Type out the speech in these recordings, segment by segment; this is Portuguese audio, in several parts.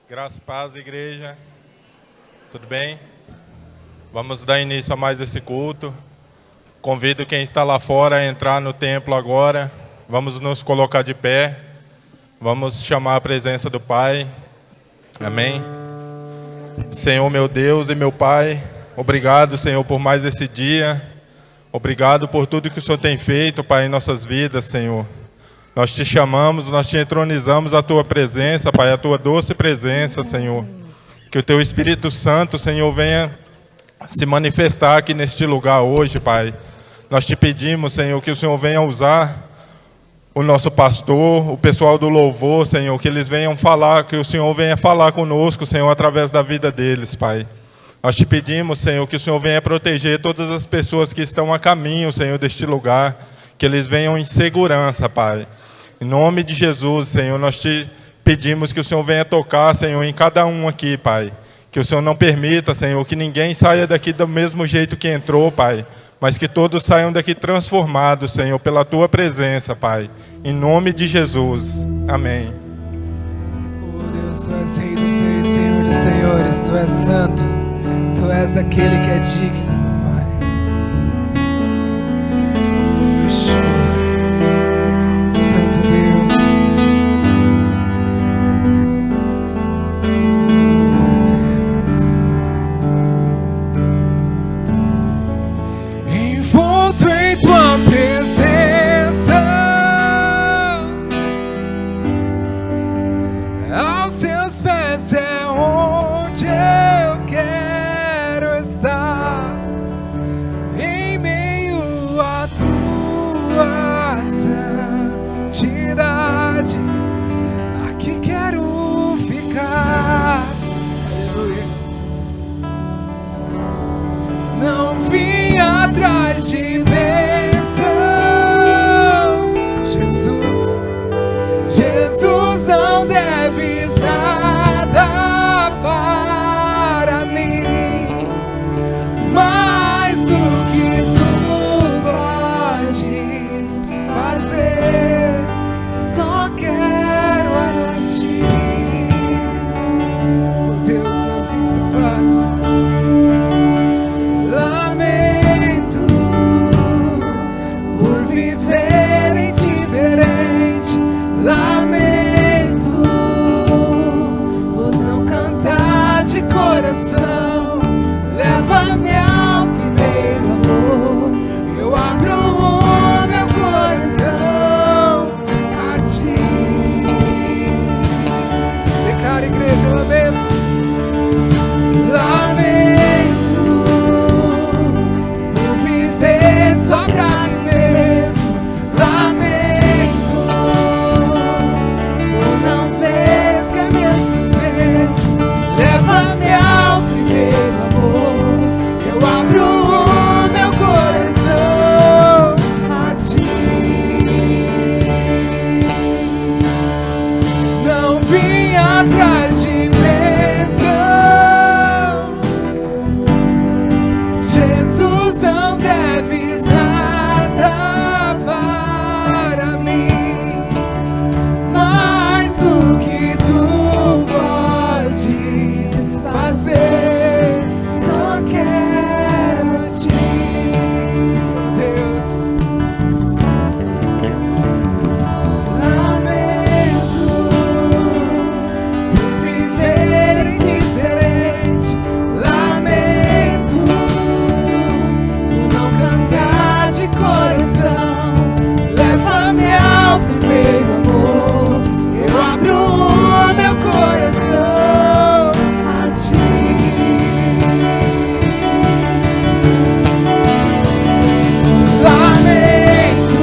Graça e paz, igreja. Tudo bem? Vamos dar início a mais esse culto. Convido quem está lá fora a entrar no templo agora. Vamos nos colocar de pé. Vamos chamar a presença do Pai. Amém? Senhor, meu Deus e meu Pai, obrigado, Senhor, por mais esse dia. Obrigado por tudo que o Senhor tem feito, Pai, em nossas vidas, Senhor. Nós te chamamos, nós te entronizamos a tua presença, Pai, a tua doce presença, Senhor. Que o teu Espírito Santo, Senhor, venha se manifestar aqui neste lugar hoje, Pai. Nós te pedimos, Senhor, que o Senhor venha usar o nosso pastor, o pessoal do louvor, Senhor, que eles venham falar, que o Senhor venha falar conosco, Senhor, através da vida deles, Pai. Nós te pedimos, Senhor, que o Senhor venha proteger todas as pessoas que estão a caminho, Senhor, deste lugar, que eles venham em segurança, Pai. Em nome de Jesus, Senhor, nós te pedimos que o Senhor venha tocar, Senhor, em cada um aqui, Pai. Que o Senhor não permita, Senhor, que ninguém saia daqui do mesmo jeito que entrou, Pai. Mas que todos saiam daqui transformados, Senhor, pela tua presença, Pai. Em nome de Jesus. Amém. Oh Deus, tu és Rei dos Reis, Senhor dos Senhores, tu és santo, tu és aquele que é digno, Pai. Santo Deus. Oh Deus. Envolto em tua presença, aos seus pés é onde eu quero estar, em meio à tua santidade, aqui quero ficar. Aleluia. Não vim atrás de bênçãos, Jesus, Jesus, não deves nada para mim, mais do que tu podes fazer, só quero a ti. Oh Deus, lamento, Pai, lamento por viver indiferente, lamento por não cantar de coração. Leva-me ao primeiro amor, eu abro o meu coração a ti. Declara, igreja, lamento, lamento por viver só pra mim mesmo, lamento por não ver que é meu sustento. Leva-me ao primeiro amor, eu abro o meu coração a ti. Não vim atrás de bênçãos, Jesus, não deves nada para mim, mais o que tu podes fazer, só quero a ti, Deus. Lamento por viver indiferente, lamento por não cantar de coração. Leva-me ao primeiro amor, eu abro o meu coração a ti. Lamento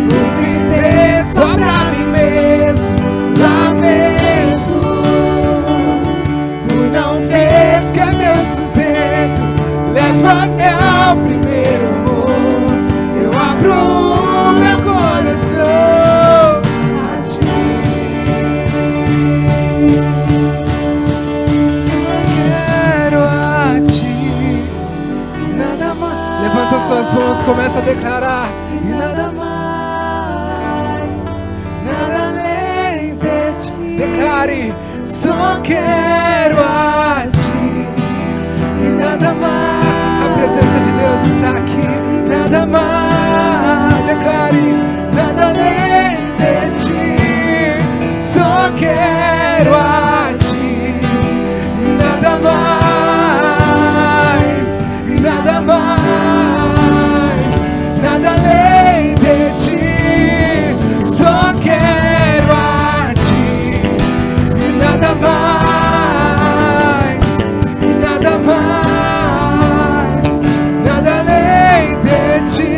por viver só pra mim mesmo, lamento por não ver que é meu sustento. Leva-me ao primeiro amor, eu abro o meu coração a ti. Só quero a ti, nada mais. Levanta suas mãos, começa a declarar. E nada mais, nada além de ti. Declara. declare: só quero a ti e nada mais. A presença de Deus está aqui. Nada mais, declare: nada além de ti. Só quero a ti e nada mais, e nada mais, nada além de ti. Só quero a ti e nada mais, e nada mais, nada além de ti.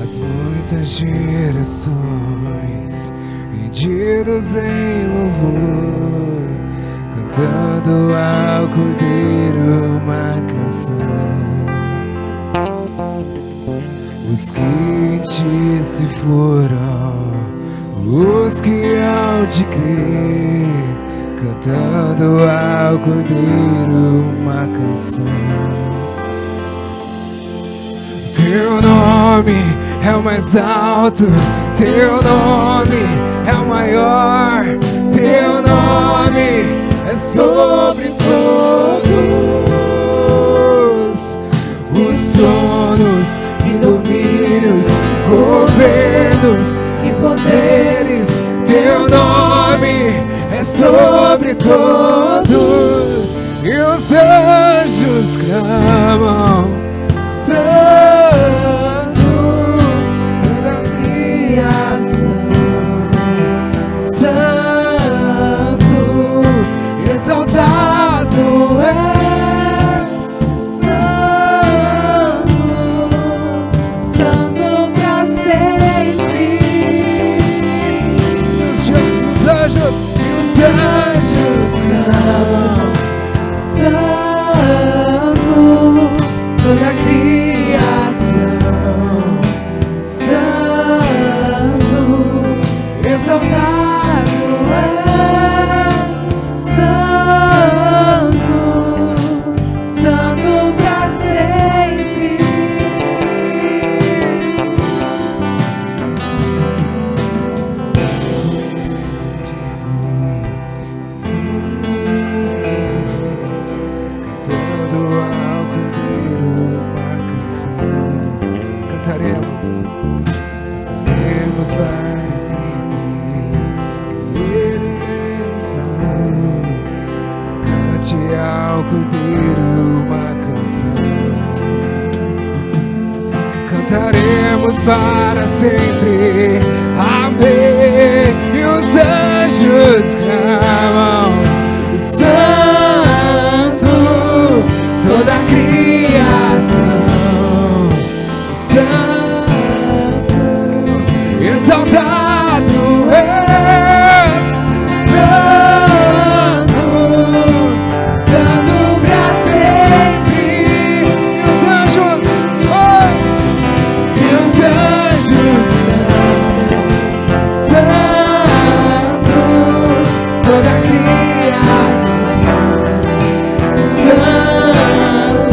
As muitas gerações rendidos em louvor, cantando ao Cordeiro uma canção. Os que em ti se foram, os que hão de crer, cantando ao Cordeiro uma canção. Teu nome é o mais alto, teu nome é o maior, teu nome é sobre todos os tronos e domínios, governos e poderes. Teu nome é sobre todos e os anjos clamam: Santo, toda a criação. Santo, exaltado és. Santo, Santo pra sempre. Os anjos clamam: Santo, toda a criação. Santo, exaltado és. Santo, Santo pra sempre. Cantando ao Cordeiro uma canção, cantaremos para sempre. Ele cante ao Cordeiro uma canção, cantaremos para sempre. Amém. E os anjos clamam: Santo, toda a criação. Santo, exaltado és. Santo, Santo pra sempre. E os anjos, e os anjos Santo, toda a criação. Santo,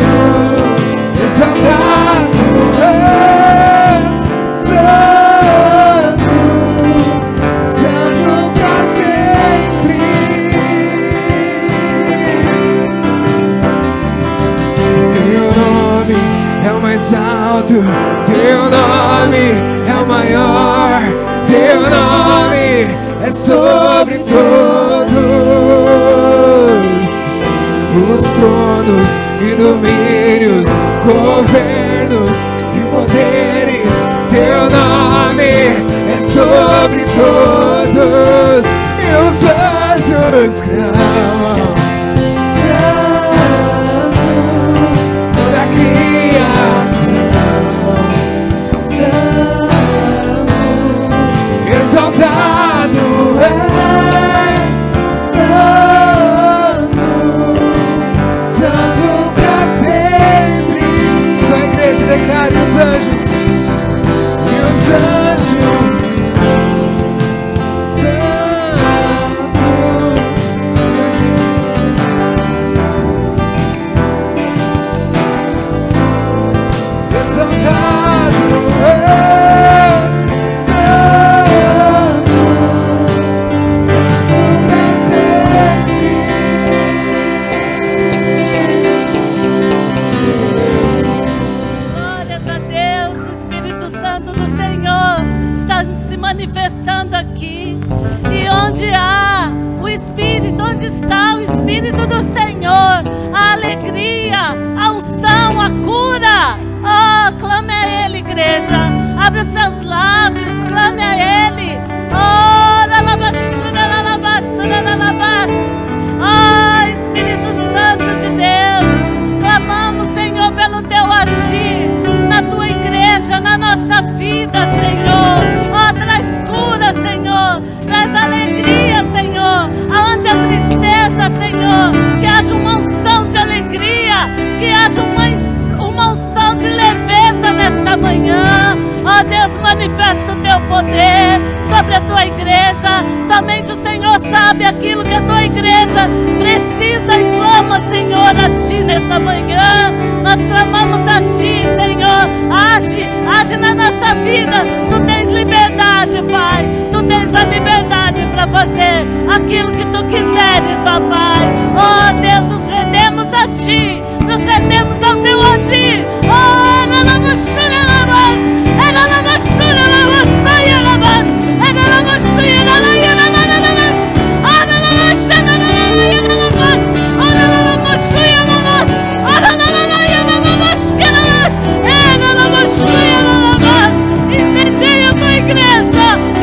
exaltado és. Santo, Santo pra sempre. Teu nome é o mais alto, teu nome é o maior, teu nome é sobre todos os tronos e domínios, governos e poderes. Teu nome é sobre todos e os anjos clamam: Santo, toda a criação. Santo, exaltado és. Santo, Santo pra sempre. Sua igreja declare: os anjos, e os anjos. Santo, igreja. Abre os seus lábios, clame a Ele. Espírito Santo de Deus, clamamos, Senhor, pelo teu agir na tua igreja, na nossa vida, Senhor. Traz cura, Senhor, traz alegria, Senhor, aonde a tristeza, Senhor, que haja uma unção de alegria, que haja uma unção de leveza nesta manhã. Ó Deus, manifesta o teu poder sobre a tua igreja. Somente o Senhor sabe aquilo que a tua igreja precisa e clama, Senhor, a ti nessa manhã. Nós clamamos a ti, Senhor. Age na nossa vida. Tu tens liberdade, Pai. Tu tens a liberdade para fazer aquilo que tu quiseres, ó Pai. Ó Deus, nos rendemos a ti. Nos rendemos ao teu agir.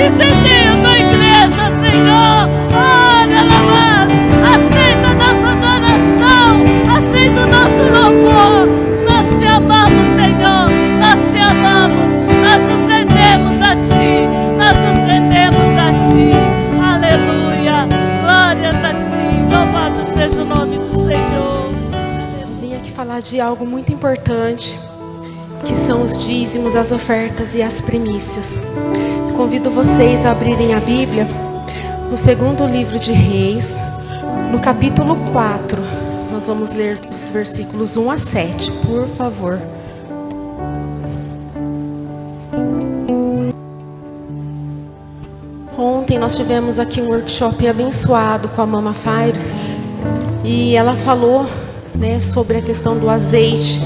Incendeia a tua igreja, Senhor. Aceita a nossa adoração, aceita o nosso louvor. Nós te amamos, Senhor, nós te amamos, nós nos rendemos a ti, nós nos rendemos a ti. Aleluia, glórias a ti, louvado seja o nome do Senhor. Eu vim aqui falar de algo muito importante, que são os dízimos, as ofertas e as primícias. Convido vocês a abrirem a Bíblia no segundo livro de Reis, no capítulo 4. Nós vamos ler os versículos 1 a 7, por favor. Ontem nós tivemos aqui um workshop abençoado com a Mama Fire, e ela falou, sobre a questão do azeite,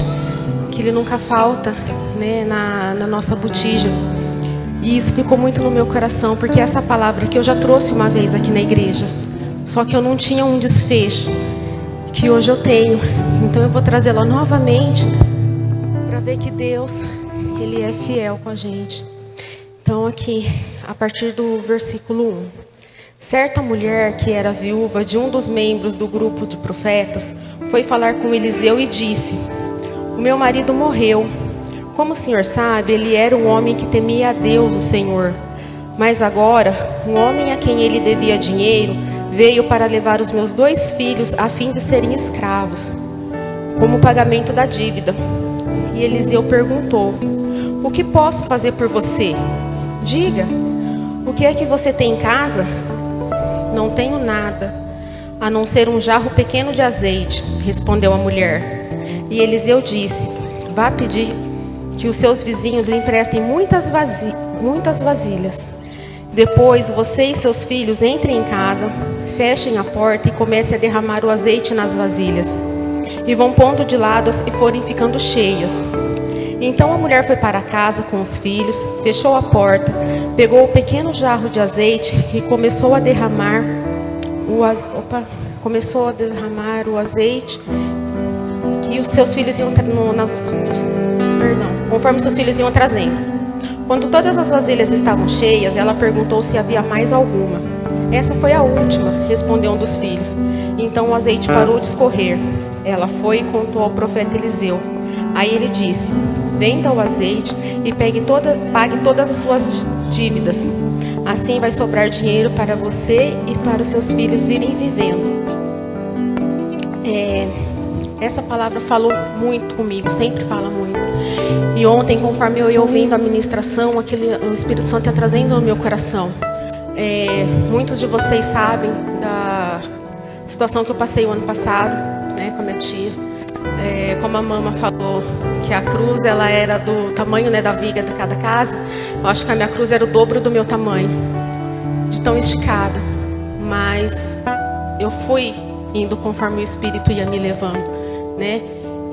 que ele nunca falta, na nossa botija. E isso ficou muito no meu coração, porque essa palavra que eu já trouxe uma vez aqui na igreja, só que eu não tinha um desfecho, que hoje eu tenho. Então eu vou trazê-la novamente, para ver que Deus, Ele é fiel com a gente. Então aqui, a partir do versículo 1. Certa mulher que era viúva de um dos membros do grupo de profetas, foi falar com Eliseu e disse: o meu marido morreu. Como o senhor sabe, ele era um homem que temia a Deus, o Senhor. Mas agora, um homem a quem ele devia dinheiro, veio para levar os meus 2 filhos a fim de serem escravos, como pagamento da dívida. E Eliseu perguntou: o que posso fazer por você? Diga, o que é que você tem em casa? Não tenho nada, a não ser um jarro pequeno de azeite, respondeu a mulher. E Eliseu disse: vá pedir que os seus vizinhos lhe emprestem muitas vasilhas. Depois você e seus filhos entrem em casa, fechem a porta e comecem a derramar o azeite nas vasilhas. E vão pondo de lado as que forem ficando cheias. Então a mulher foi para casa com os filhos, fechou a porta, pegou o pequeno jarro de azeite e começou a derramar o azeite. E os seus filhos iam conforme seus filhos iam trazendo. Quando todas as vasilhas estavam cheias, ela perguntou se havia mais alguma. Essa foi a última, respondeu um dos filhos. Então o azeite parou de escorrer. Ela foi e contou ao profeta Eliseu. Aí ele disse: venda o azeite e pague todas as suas dívidas. Assim vai sobrar dinheiro para você e para os seus filhos irem vivendo. Essa palavra falou muito comigo, sempre fala muito. E ontem, conforme eu ia ouvindo a ministração, o Espírito Santo ia trazendo no meu coração. Muitos de vocês sabem da situação que eu passei o ano passado, com a minha tia. Como a mama falou, que a cruz ela era do tamanho da viga de cada casa. Eu acho que a minha cruz era o dobro do meu tamanho, de tão esticada. Mas eu fui indo conforme o Espírito ia me levando,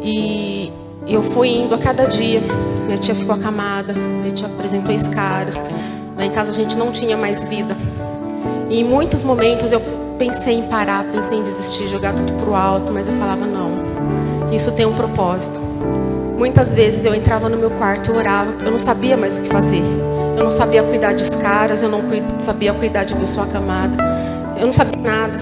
E eu fui indo a cada dia. Minha tia ficou acamada, minha tia apresentou escaras. Lá em casa a gente não tinha mais vida. E em muitos momentos eu pensei em parar, pensei em desistir, jogar tudo pro alto, mas eu falava: não, isso tem um propósito. Muitas vezes eu entrava no meu quarto, eu orava, eu não sabia mais o que fazer. Eu não sabia cuidar de caras, eu não sabia cuidar de pessoa acamada. Eu não sabia nada.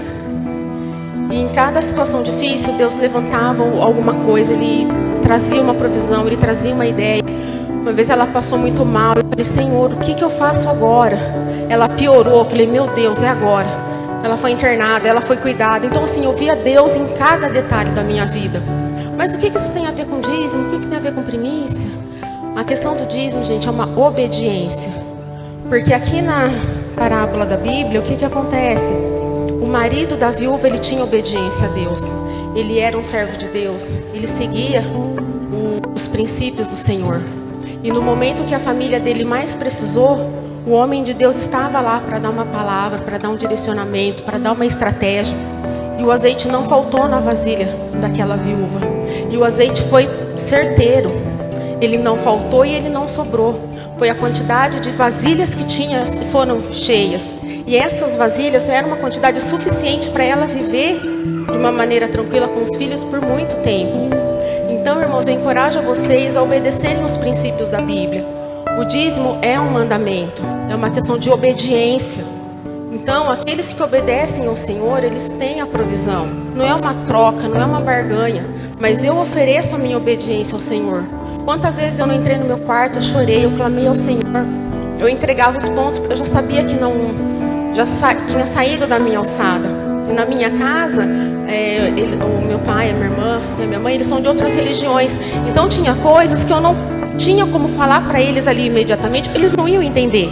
E em cada situação difícil, Deus levantava alguma coisa, Ele trazia uma provisão, Ele trazia uma ideia. Uma vez ela passou muito mal, eu falei, Senhor, o que eu faço agora? Ela piorou, eu falei, meu Deus, é agora. Ela foi internada, ela foi cuidada. Então assim, eu via Deus em cada detalhe da minha vida. Mas o que isso tem a ver com dízimo? O que tem a ver com primícia? A questão do dízimo, gente, é uma obediência. Porque aqui na parábola da Bíblia, o que acontece? O marido da viúva, ele tinha obediência a Deus. Ele era um servo de Deus. Ele seguia os princípios do Senhor. E no momento que a família dele mais precisou, o homem de Deus estava lá para dar uma palavra, para dar um direcionamento, para dar uma estratégia. E o azeite não faltou na vasilha daquela viúva. E o azeite foi certeiro. Ele não faltou e ele não sobrou. Foi a quantidade de vasilhas que tinha foram cheias. E essas vasilhas eram uma quantidade suficiente para ela viver de uma maneira tranquila com os filhos por muito tempo. Então, irmãos, eu encorajo vocês a obedecerem os princípios da Bíblia. O dízimo é um mandamento, é uma questão de obediência. Então, aqueles que obedecem ao Senhor, eles têm a provisão. Não é uma troca, não é uma barganha, mas eu ofereço a minha obediência ao Senhor. Quantas vezes eu não entrei no meu quarto, eu chorei, eu clamei ao Senhor. Eu entregava os pontos, porque eu já sabia que tinha saído da minha alçada. E na minha casa, o meu pai, a minha irmã e a minha mãe, eles são de outras religiões. Então tinha coisas que eu não tinha como falar para eles ali imediatamente, porque eles não iam entender.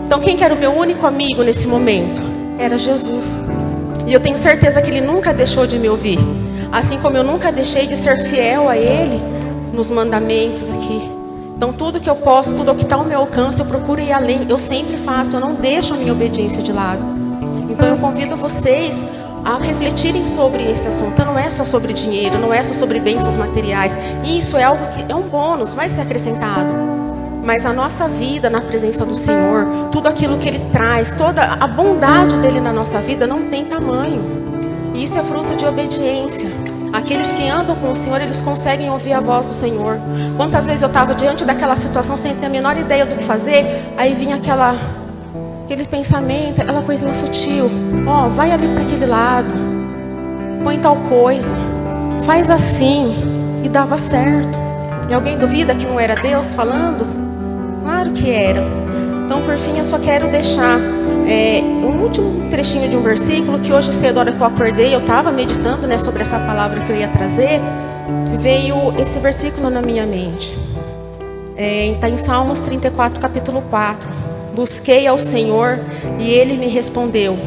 Então quem que era o meu único amigo nesse momento? Era Jesus. E eu tenho certeza que Ele nunca deixou de me ouvir. Assim como eu nunca deixei de ser fiel a Ele nos mandamentos aqui. Então tudo que eu posso, tudo o que está ao meu alcance, eu procuro ir além. Eu sempre faço, eu não deixo a minha obediência de lado. Então eu convido vocês a refletirem sobre esse assunto. Então não é só sobre dinheiro, não é só sobre bênçãos materiais. Isso é algo que é um bônus, vai ser acrescentado. Mas a nossa vida na presença do Senhor, tudo aquilo que Ele traz, toda a bondade dEle na nossa vida não tem tamanho. E isso é fruto de obediência. Aqueles que andam com o Senhor, eles conseguem ouvir a voz do Senhor. Quantas vezes eu estava diante daquela situação sem ter a menor ideia do que fazer, aí vinha aquele pensamento, aquela coisinha sutil. Vai ali para aquele lado, põe tal coisa, faz assim, e dava certo. E alguém duvida que não era Deus falando? Claro que era. Então, por fim, eu só quero deixar um último trechinho de um versículo que hoje cedo, a hora que eu acordei, eu estava meditando, sobre essa palavra que eu ia trazer, e veio esse versículo na minha mente. Está em Salmos 34, capítulo 4. Busquei ao Senhor e Ele me respondeu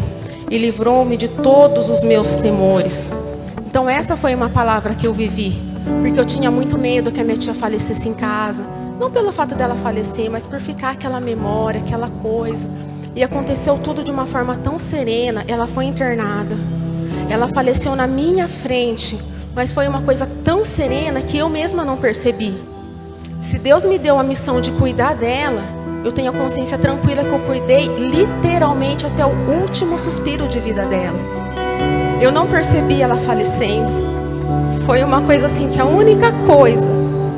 e livrou-me de todos os meus temores. Então essa foi uma palavra que eu vivi, porque eu tinha muito medo que a minha tia falecesse em casa. Não pelo fato dela falecer, mas por ficar aquela memória, aquela coisa. E aconteceu tudo de uma forma tão serena. Ela foi internada. Ela faleceu na minha frente. Mas foi uma coisa tão serena que eu mesma não percebi. Se Deus me deu a missão de cuidar dela, eu tenho a consciência tranquila que eu cuidei literalmente até o último suspiro de vida dela. Eu não percebi ela falecendo. Foi uma coisa assim que a única coisa,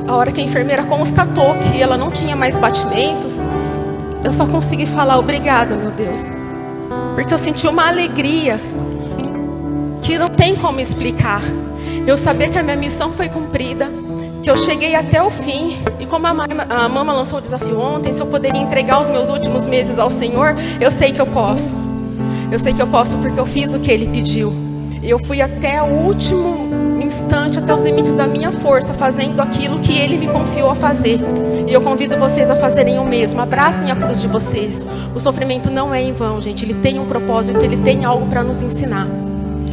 a hora que a enfermeira constatou que ela não tinha mais batimentos, eu só consegui falar obrigada, meu Deus. Porque eu senti uma alegria que não tem como explicar. Eu sabia que a minha missão foi cumprida, que eu cheguei até o fim. E como a mama lançou o desafio ontem, se eu poderia entregar os meus últimos meses ao Senhor, eu sei que eu posso. Eu sei que eu posso porque eu fiz o que Ele pediu. E eu fui até o último instante, até os limites da minha força, fazendo aquilo que Ele me confiou a fazer. E eu convido vocês a fazerem o mesmo. Abracem a cruz de vocês. O sofrimento não é em vão, gente. Ele tem um propósito, Ele tem algo para nos ensinar.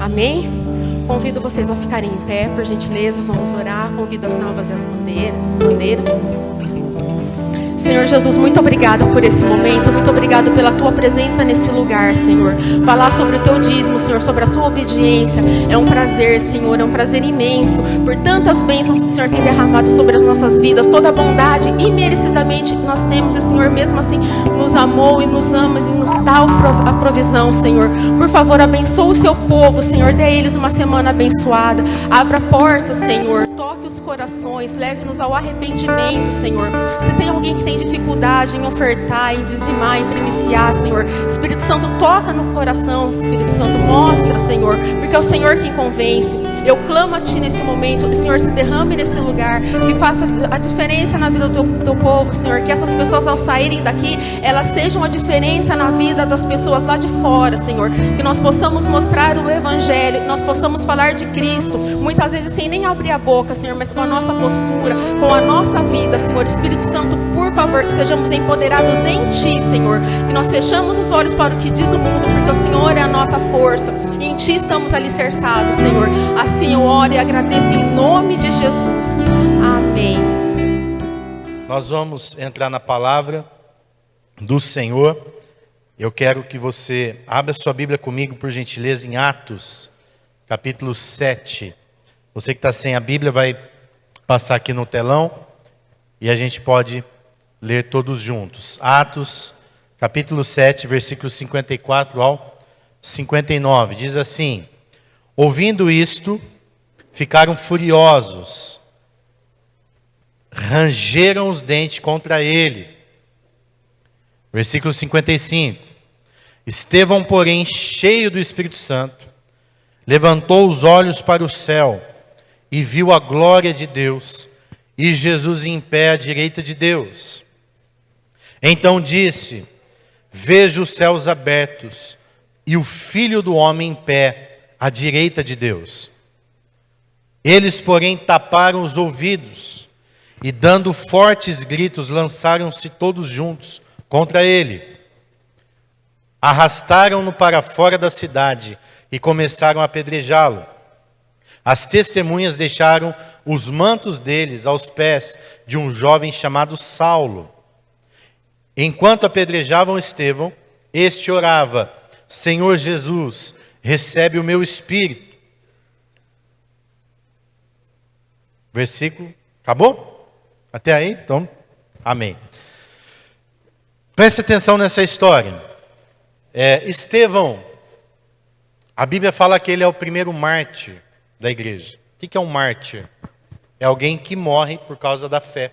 Amém? Convido vocês a ficarem em pé, por gentileza. Vamos orar. Convido a Sam a fazer as bandeiras. Senhor Jesus, muito obrigada por esse momento. Muito obrigado pela Tua presença nesse lugar, Senhor. Falar sobre o Teu dízimo, Senhor, sobre a Tua obediência. É um prazer, Senhor, é um prazer imenso. Por tantas bênçãos que o Senhor tem derramado sobre as nossas vidas. Toda a bondade imerecidamente que nós temos. E o Senhor mesmo assim nos amou e nos ama e nos dá a provisão, Senhor. Por favor, abençoa o Seu povo, Senhor. Dê a eles uma semana abençoada. Abra portas, Senhor. Toque os corações, leve-nos ao arrependimento, Senhor. Se tem alguém que tem dificuldade em ofertar, em dizimar, em primiciar, Senhor, Espírito Santo, toca no coração, Espírito Santo, mostra, Senhor, porque é o Senhor quem convence. Eu clamo a Ti nesse momento, que o Senhor se derrame nesse lugar, que faça a diferença na vida do teu povo, Senhor, que essas pessoas ao saírem daqui, elas sejam a diferença na vida das pessoas lá de fora, Senhor, que nós possamos mostrar o Evangelho, que nós possamos falar de Cristo, muitas vezes sem nem abrir a boca, Senhor, mas com a nossa postura, com a nossa vida, Senhor. Espírito Santo, por favor, que sejamos empoderados em Ti, Senhor, que nós fechamos os olhos para o que diz o mundo, porque o Senhor é a nossa força, e em Ti estamos alicerçados, Senhor. Assim eu oro e agradeço em nome de Jesus. Amém. Nós vamos entrar na palavra do Senhor. Eu quero que você abra sua Bíblia comigo, por gentileza, em Atos, capítulo 7. Você que está sem a Bíblia vai passar aqui no telão e a gente pode ler todos juntos. Atos, capítulo 7, versículos 54 ao 59. Diz assim: ouvindo isto, ficaram furiosos, rangeram os dentes contra ele. Versículo 55. Estevão, porém, cheio do Espírito Santo, levantou os olhos para o céu e viu a glória de Deus e Jesus em pé à direita de Deus. Então disse: vejo os céus abertos e o Filho do Homem em pé à direita de Deus. Eles, porém, taparam os ouvidos e, dando fortes gritos, lançaram-se todos juntos contra ele. Arrastaram-no para fora da cidade e começaram a apedrejá-lo. As testemunhas deixaram os mantos deles aos pés de um jovem chamado Saulo. Enquanto apedrejavam Estevão, este orava: Senhor Jesus, recebe o meu espírito. Versículo, acabou? Até aí? Então, amém. Preste atenção nessa história. Estevão, a Bíblia fala que ele é o primeiro mártir da igreja. O que é um mártir? É alguém que morre por causa da fé.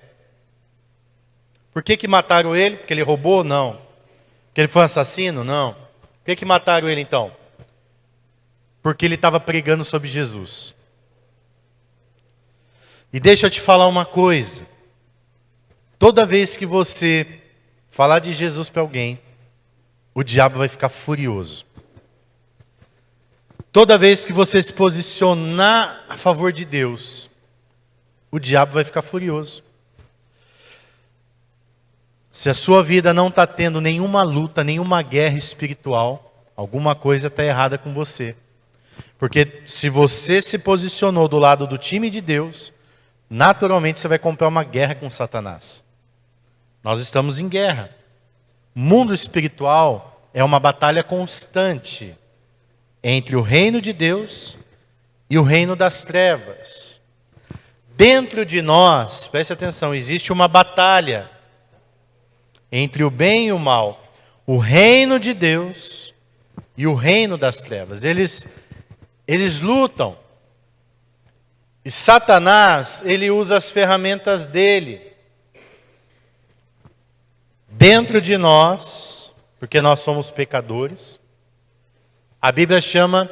Por que mataram ele? Porque ele roubou? Não. Porque ele foi um assassino? Não. Por que mataram ele então? Porque ele estava pregando sobre Jesus. E deixa eu te falar uma coisa. Toda vez que você falar de Jesus para alguém, o diabo vai ficar furioso. Toda vez que você se posicionar a favor de Deus, o diabo vai ficar furioso. Se a sua vida não está tendo nenhuma luta, nenhuma guerra espiritual, alguma coisa está errada com você. Porque se você se posicionou do lado do time de Deus, naturalmente você vai comprar uma guerra com Satanás. Nós estamos em guerra. O mundo espiritual é uma batalha constante entre o reino de Deus e o reino das trevas. Dentro de nós, preste atenção, existe uma batalha entre o bem e o mal, o reino de Deus e o reino das trevas. Eles lutam. E Satanás, ele usa as ferramentas dele dentro de nós, porque nós somos pecadores. A Bíblia chama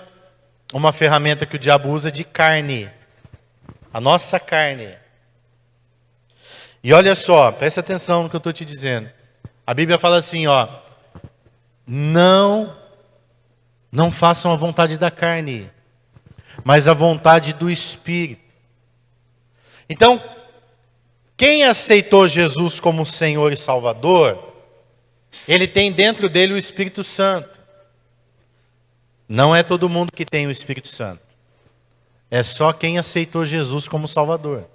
uma ferramenta que o diabo usa de carne. A nossa carne. E olha só, presta atenção no que eu estou te dizendo. A Bíblia fala assim, não façam a vontade da carne, mas a vontade do Espírito. Então, quem aceitou Jesus como Senhor e Salvador, ele tem dentro dele o Espírito Santo. Não é todo mundo que tem o Espírito Santo. É só quem aceitou Jesus como Salvador.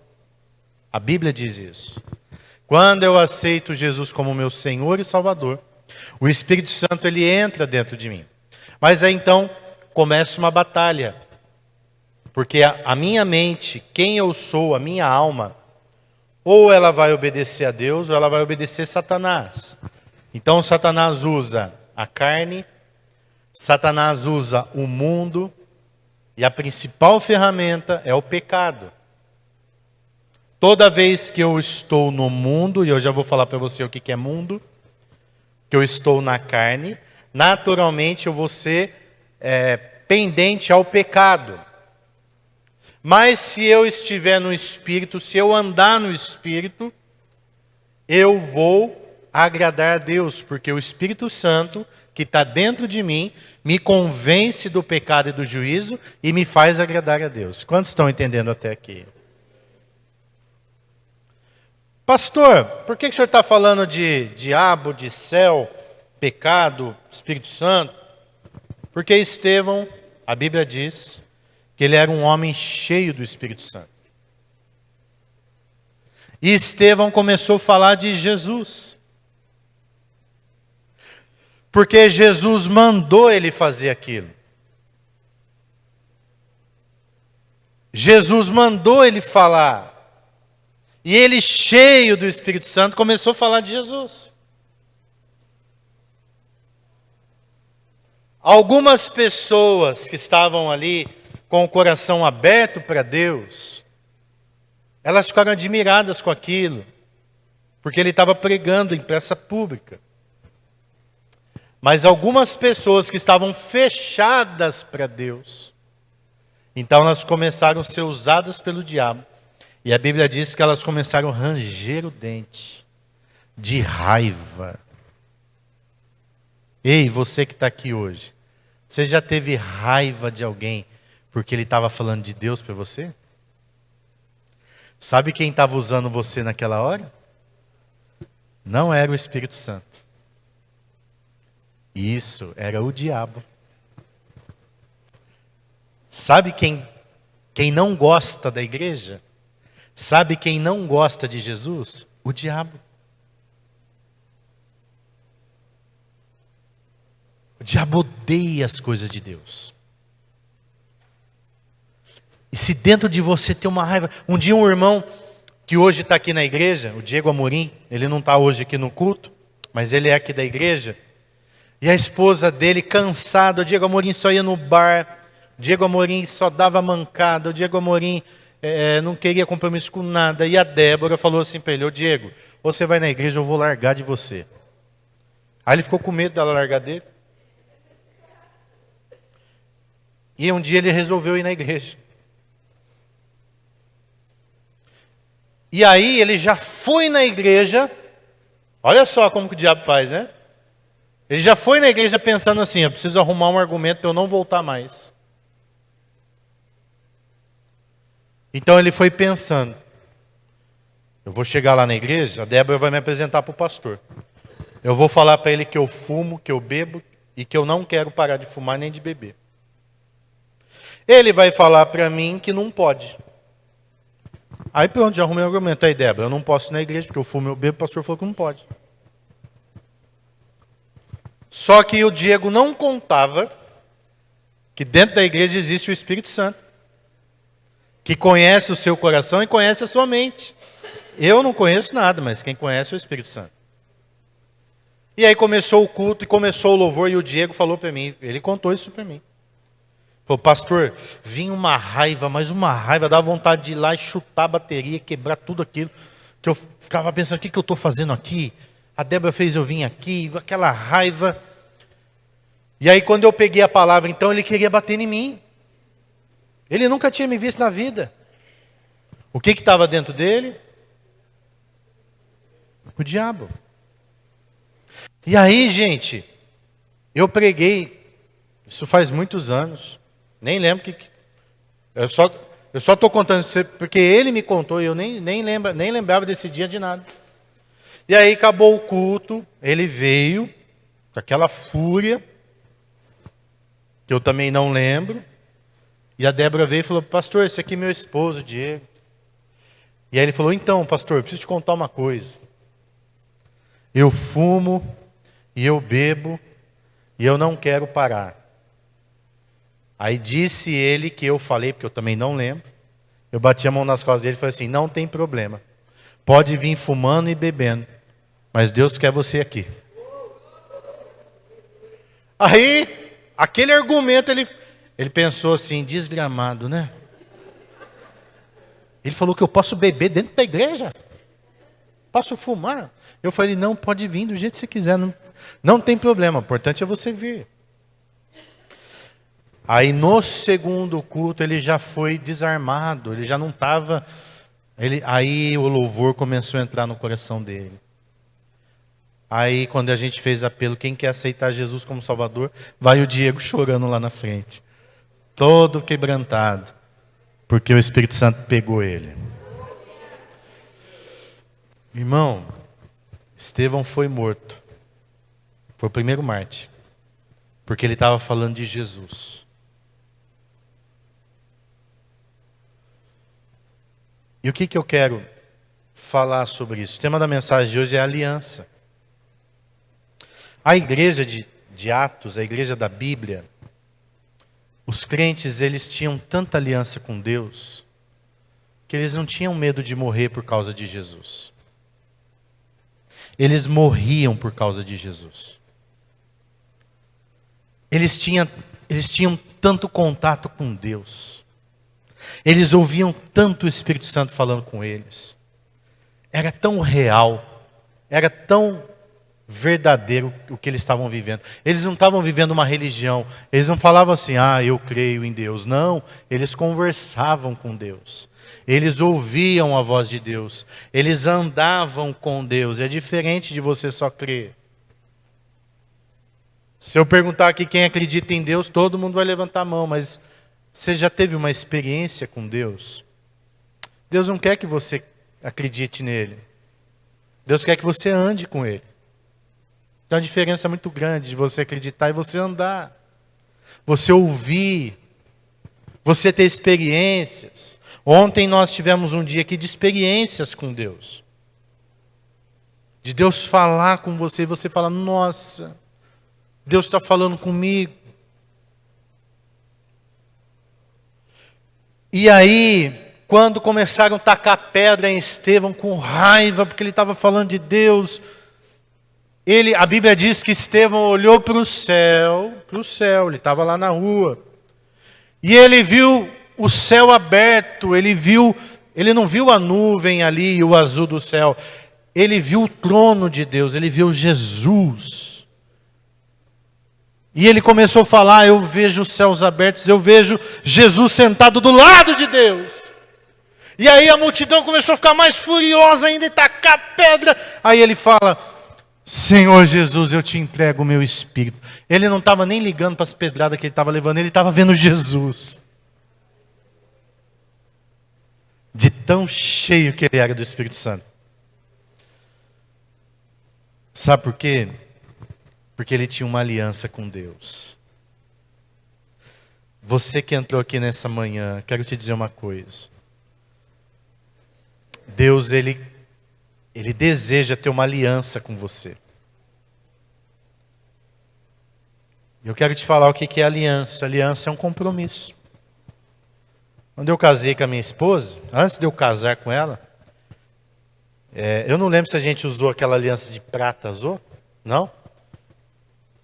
A Bíblia diz isso. Quando eu aceito Jesus como meu Senhor e Salvador, o Espírito Santo ele entra dentro de mim. Mas aí então começa uma batalha. Porque a minha mente, quem eu sou, a minha alma, ou ela vai obedecer a Deus ou ela vai obedecer a Satanás. Então Satanás usa a carne, Satanás usa o mundo, e a principal ferramenta é o pecado. Toda vez que eu estou no mundo, e eu já vou falar para você o que é mundo, que eu estou na carne, naturalmente eu vou ser pendente ao pecado. Mas se eu estiver no Espírito, se eu andar no Espírito, eu vou agradar a Deus, porque o Espírito Santo, que está dentro de mim, me convence do pecado e do juízo e me faz agradar a Deus. Quantos estão entendendo até aqui? Pastor, por que o senhor está falando de diabo, de céu, pecado, Espírito Santo? Porque Estevão, a Bíblia diz, que ele era um homem cheio do Espírito Santo. E Estevão começou a falar de Jesus. Porque Jesus mandou ele fazer aquilo. Jesus mandou ele falar. E ele, cheio do Espírito Santo, começou a falar de Jesus. Algumas pessoas que estavam ali com o coração aberto para Deus, elas ficaram admiradas com aquilo, porque ele estava pregando em praça pública. Mas algumas pessoas que estavam fechadas para Deus, então elas começaram a ser usadas pelo diabo. E a Bíblia diz que elas começaram a ranger o dente, de raiva. Ei, você que está aqui hoje, você já teve raiva de alguém porque ele estava falando de Deus para você? Sabe quem estava usando você naquela hora? Não era o Espírito Santo. Isso, era o diabo. Sabe quem não gosta da igreja? Sabe quem não gosta de Jesus? O diabo. O diabo odeia as coisas de Deus. E se dentro de você tem uma raiva... Um dia um irmão que hoje está aqui na igreja, o Diego Amorim, ele não está hoje aqui no culto, mas ele é aqui da igreja. E a esposa dele, cansada, o Diego Amorim só ia no bar, o Diego Amorim só dava mancada, o Diego Amorim não queria compromisso com nada. E a Débora falou assim para ele: ô Diego, você vai na igreja, eu vou largar de você. Aí ele ficou com medo dela largar dele. E um dia ele resolveu ir na igreja. E aí ele já foi na igreja. Olha só como que o diabo faz, né? Ele já foi na igreja pensando assim: eu preciso arrumar um argumento para eu não voltar mais. Então ele foi pensando: eu vou chegar lá na igreja, a Débora vai me apresentar para o pastor. Eu vou falar para ele que eu fumo, que eu bebo e que eu não quero parar de fumar nem de beber. Ele vai falar para mim que não pode. Aí pronto, já arrumei o argumento. Aí Débora, eu não posso ir na igreja porque eu fumo, eu bebo, o pastor falou que não pode. Só que o Diego não contava que dentro da igreja existe o Espírito Santo, que conhece o seu coração e conhece a sua mente. Eu não conheço nada, mas quem conhece é o Espírito Santo. E aí começou o culto e começou o louvor, e o Diego falou para mim, ele contou isso para mim. Falou: pastor, vinha uma raiva, mas uma raiva, dava vontade de ir lá e chutar a bateria, quebrar tudo aquilo, que eu ficava pensando: o que eu estou fazendo aqui? A Débora fez eu vir aqui, aquela raiva. E aí quando eu peguei a palavra, então ele queria bater em mim. Ele nunca tinha me visto na vida. O que estava dentro dele? O diabo. E aí, gente, eu preguei, isso faz muitos anos, nem lembro que... Eu só estou contando isso porque ele me contou e eu nem lembrava desse dia de nada. E aí acabou o culto, ele veio com aquela fúria, que eu também não lembro. E a Débora veio e falou: pastor, esse aqui é meu esposo, Diego. E aí ele falou: então, pastor, preciso te contar uma coisa. Eu fumo e eu bebo e eu não quero parar. Aí disse ele que eu falei, porque eu também não lembro. Eu bati a mão nas costas dele e falei assim: não tem problema. Pode vir fumando e bebendo, mas Deus quer você aqui. Aí, aquele argumento, ele pensou assim: desgramado, né? Ele falou que eu posso beber dentro da igreja? Posso fumar? Eu falei, não, pode vir do jeito que você quiser. Não tem problema, o importante é você vir. Aí no segundo culto ele já foi desarmado, ele já não estava... Aí o louvor começou a entrar no coração dele. Aí quando a gente fez apelo, quem quer aceitar Jesus como Salvador, vai o Diego chorando lá na frente. Todo quebrantado, porque o Espírito Santo pegou ele. Irmão, Estevão foi morto. Foi o primeiro mártir. Porque ele estava falando de Jesus. E o que eu quero falar sobre isso? O tema da mensagem de hoje é aliança. A igreja de Atos, a igreja da Bíblia, os crentes, eles tinham tanta aliança com Deus, que eles não tinham medo de morrer por causa de Jesus. Eles morriam por causa de Jesus. Eles tinham tanto contato com Deus. Eles ouviam tanto o Espírito Santo falando com eles. Era tão real, era tão verdadeiro o que eles estavam vivendo. Eles não estavam vivendo uma religião. Eles não falavam assim, eu creio em Deus. Não, eles conversavam com Deus. Eles ouviam a voz de Deus. Eles andavam com Deus. É diferente de você só crer. Se eu perguntar aqui quem acredita em Deus, todo mundo vai levantar a mão, mas você já teve uma experiência com Deus? Deus não quer que você acredite nele. Deus quer que você ande com ele. Tem uma diferença muito grande de você acreditar e você andar. Você ouvir. Você ter experiências. Ontem nós tivemos um dia aqui de experiências com Deus. De Deus falar com você e você falar, nossa, Deus está falando comigo. E aí, quando começaram a tacar pedra em Estevão com raiva, porque ele estava falando de Deus, a Bíblia diz que Estevão olhou para o céu, ele estava lá na rua, e ele viu o céu aberto, ele não viu a nuvem ali e o azul do céu, ele viu o trono de Deus, ele viu Jesus. E ele começou a falar, eu vejo os céus abertos, eu vejo Jesus sentado do lado de Deus. E aí a multidão começou a ficar mais furiosa ainda e tacar pedra. Aí ele fala, Senhor Jesus, eu te entrego o meu espírito. Ele não estava nem ligando para as pedradas que ele estava levando, ele estava vendo Jesus. De tão cheio que ele era do Espírito Santo. Sabe por quê? Porque ele tinha uma aliança com Deus. Você que entrou aqui nessa manhã, quero te dizer uma coisa. Deus, Ele deseja ter uma aliança com você. Eu quero te falar o que é aliança. Aliança é um compromisso. Quando eu casei com a minha esposa, antes de eu casar com ela, eu não lembro se a gente usou aquela aliança de prata, usou? Não?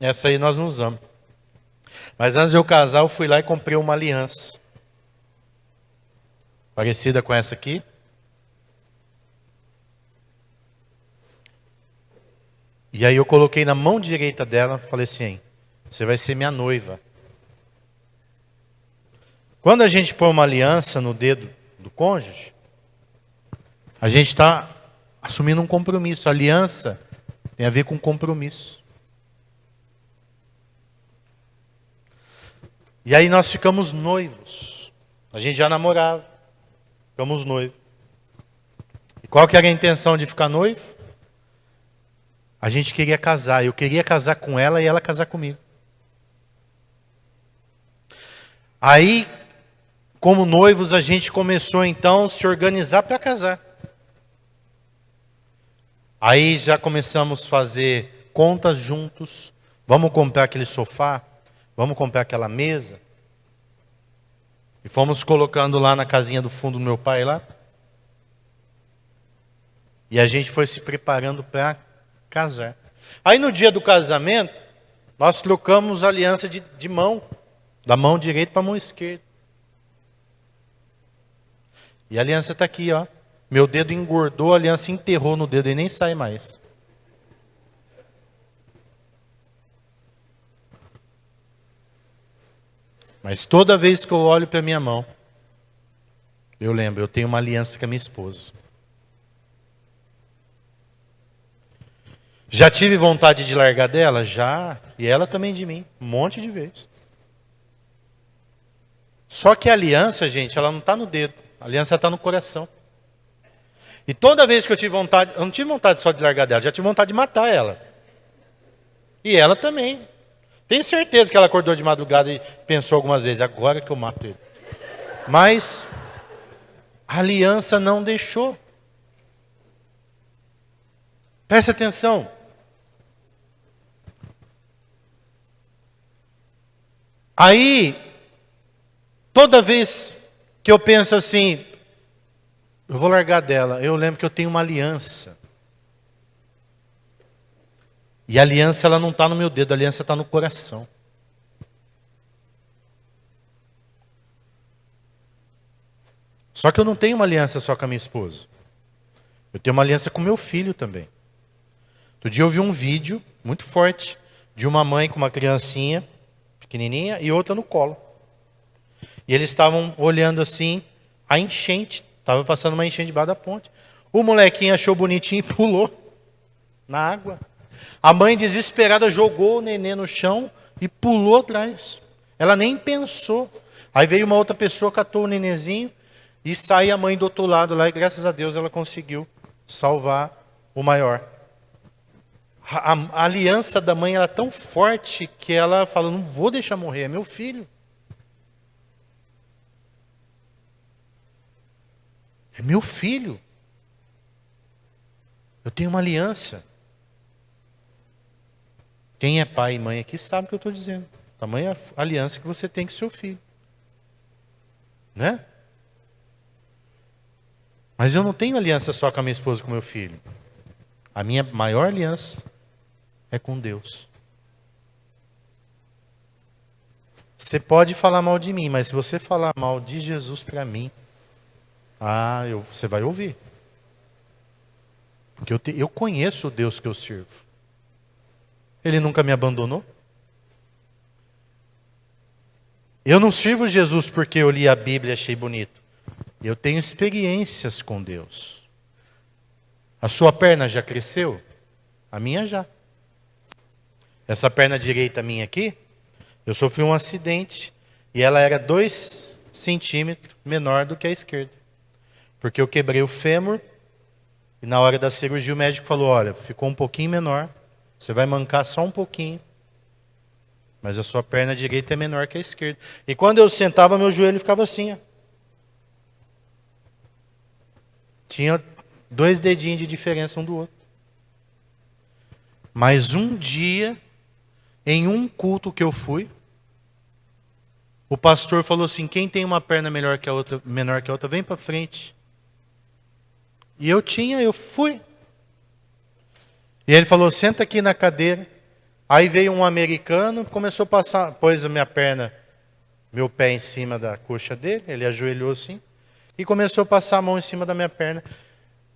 Essa aí nós não usamos. Mas antes de eu casar, eu fui lá e comprei uma aliança. Parecida com essa aqui. E aí eu coloquei na mão direita dela, falei assim, você vai ser minha noiva. Quando a gente põe uma aliança no dedo do cônjuge, a gente está assumindo um compromisso. A aliança tem a ver com compromisso. E aí nós ficamos noivos. A gente já namorava. Ficamos noivos. E qual que era a intenção de ficar noivo? A gente queria casar. Eu queria casar com ela e ela casar comigo. Aí, como noivos, a gente começou então a se organizar para casar. Aí já começamos a fazer contas juntos. Vamos comprar aquele sofá? Vamos comprar aquela mesa? E fomos colocando lá na casinha do fundo do meu pai lá. E a gente foi se preparando para casar. Aí no dia do casamento, nós trocamos a aliança de mão. Da mão direita para a mão esquerda. E a aliança está aqui, ó. Meu dedo engordou, a aliança enterrou no dedo e nem sai mais. Mas toda vez que eu olho para minha mão, eu lembro, eu tenho uma aliança com a minha esposa. Já tive vontade de largar dela? Já. E ela também de mim. Um monte de vezes. Só que a aliança, gente, ela não está no dedo. A aliança está no coração. E toda vez que eu tive vontade, eu não tive vontade só de largar dela, já tive vontade de matar ela. E ela também. Tenho certeza que ela acordou de madrugada e pensou algumas vezes, agora que eu mato ele. Mas a aliança não deixou. Preste atenção. Aí, toda vez que eu penso assim, eu vou largar dela, eu lembro que eu tenho uma aliança. E a aliança ela não está no meu dedo, a aliança está no coração. Só que eu não tenho uma aliança só com a minha esposa. Eu tenho uma aliança com meu filho também. Outro dia eu vi um vídeo muito forte de uma mãe com uma criancinha pequenininha e outra no colo. E eles estavam olhando assim a enchente. Estava passando uma enchente debaixo da ponte. O molequinho achou bonitinho e pulou na água. A mãe desesperada jogou o nenê no chão e pulou atrás. Ela nem pensou. Aí veio uma outra pessoa, catou o nenenzinho e sai a mãe do outro lado lá. E graças a Deus ela conseguiu salvar o maior. A aliança da mãe era tão forte que ela falou, não vou deixar morrer, é meu filho. É meu filho. Eu tenho uma aliança. Quem é pai e mãe aqui sabe o que eu estou dizendo. Tamanha aliança que você tem com seu filho. Né? Mas eu não tenho aliança só com a minha esposa e com o meu filho. A minha maior aliança é com Deus. Você pode falar mal de mim, mas se você falar mal de Jesus para mim, você vai ouvir. Porque eu conheço o Deus que eu sirvo. Ele nunca me abandonou. Eu não sirvo Jesus porque eu li a Bíblia e achei bonito. Eu tenho experiências com Deus. A sua perna já cresceu? A minha já. Essa perna direita minha aqui, eu sofri um acidente e ela era 2 centímetros menor do que a esquerda. Porque eu quebrei o fêmur e na hora da cirurgia o médico falou, olha, ficou um pouquinho menor, você vai mancar só um pouquinho, mas a sua perna direita é menor que a esquerda. E quando eu sentava, meu joelho ficava assim, ó. Tinha 2 dedinhos de diferença um do outro. Mas um dia, em um culto que eu fui, o pastor falou assim, quem tem uma perna menor que a outra, vem para frente. E eu fui. E ele falou, senta aqui na cadeira. Aí veio um americano, começou a passar, pôs a minha perna, meu pé em cima da coxa dele, ele ajoelhou assim, e começou a passar a mão em cima da minha perna.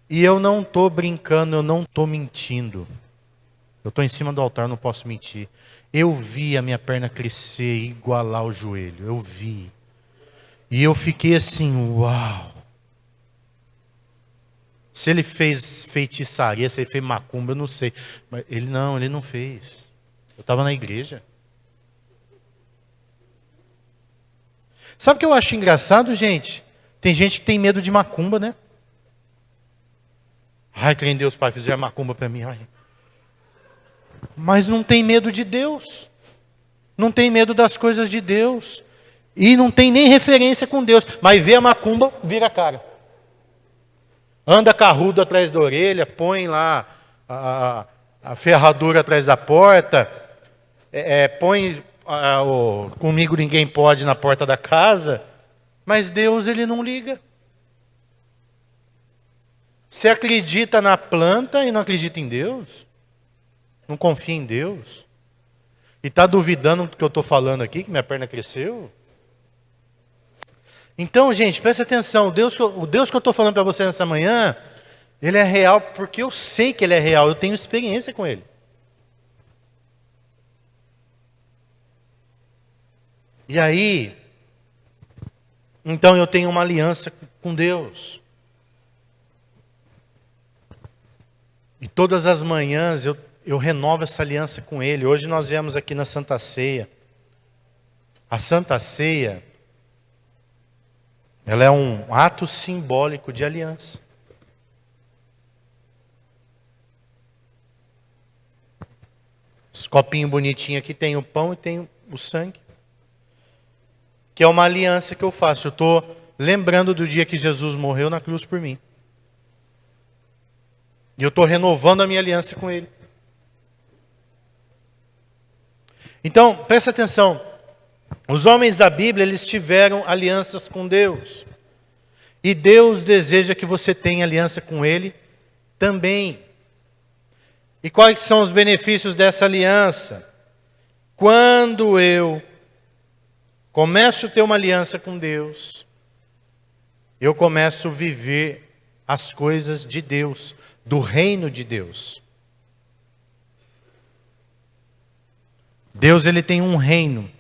E eu não estou brincando, eu não estou mentindo. Eu estou em cima do altar, não posso mentir. Eu vi a minha perna crescer e igualar o joelho. Eu vi. E eu fiquei assim, uau. Se ele fez feitiçaria, se ele fez macumba, eu não sei. Mas ele não fez. Eu estava na igreja. Sabe o que eu acho engraçado, gente? Tem gente que tem medo de macumba, né? Ai, crê em Deus, Pai, fizeram macumba para mim. Ai. Mas não tem medo de Deus. Não tem medo das coisas de Deus. E não tem nem referência com Deus. Mas vê a macumba, vira a cara. Anda carrudo atrás da orelha, põe lá a ferradura atrás da porta, põe o comigo ninguém pode na porta da casa, mas Deus ele não liga. Você acredita na planta e não acredita em Deus? Não confia em Deus? E está duvidando do que eu estou falando aqui, que minha perna cresceu? Então, gente, presta atenção. O Deus que eu estou falando para você nessa manhã, Ele é real porque eu sei que Ele é real. Eu tenho experiência com Ele. E aí, então eu tenho uma aliança com Deus. E todas as manhãs eu renovo essa aliança com Ele. Hoje nós viemos aqui na Santa Ceia. A Santa Ceia, ela é um ato simbólico de aliança. Esse copinho bonitinho aqui tem o pão e tem o sangue. Que é uma aliança que eu faço. Eu estou lembrando do dia que Jesus morreu na cruz por mim. E eu estou renovando a minha aliança com Ele. Então, presta atenção. Os homens da Bíblia, eles tiveram alianças com Deus. E Deus deseja que você tenha aliança com Ele também. E quais são os benefícios dessa aliança? Quando eu começo a ter uma aliança com Deus, eu começo a viver as coisas de Deus, do reino de Deus. Deus, ele tem um reino.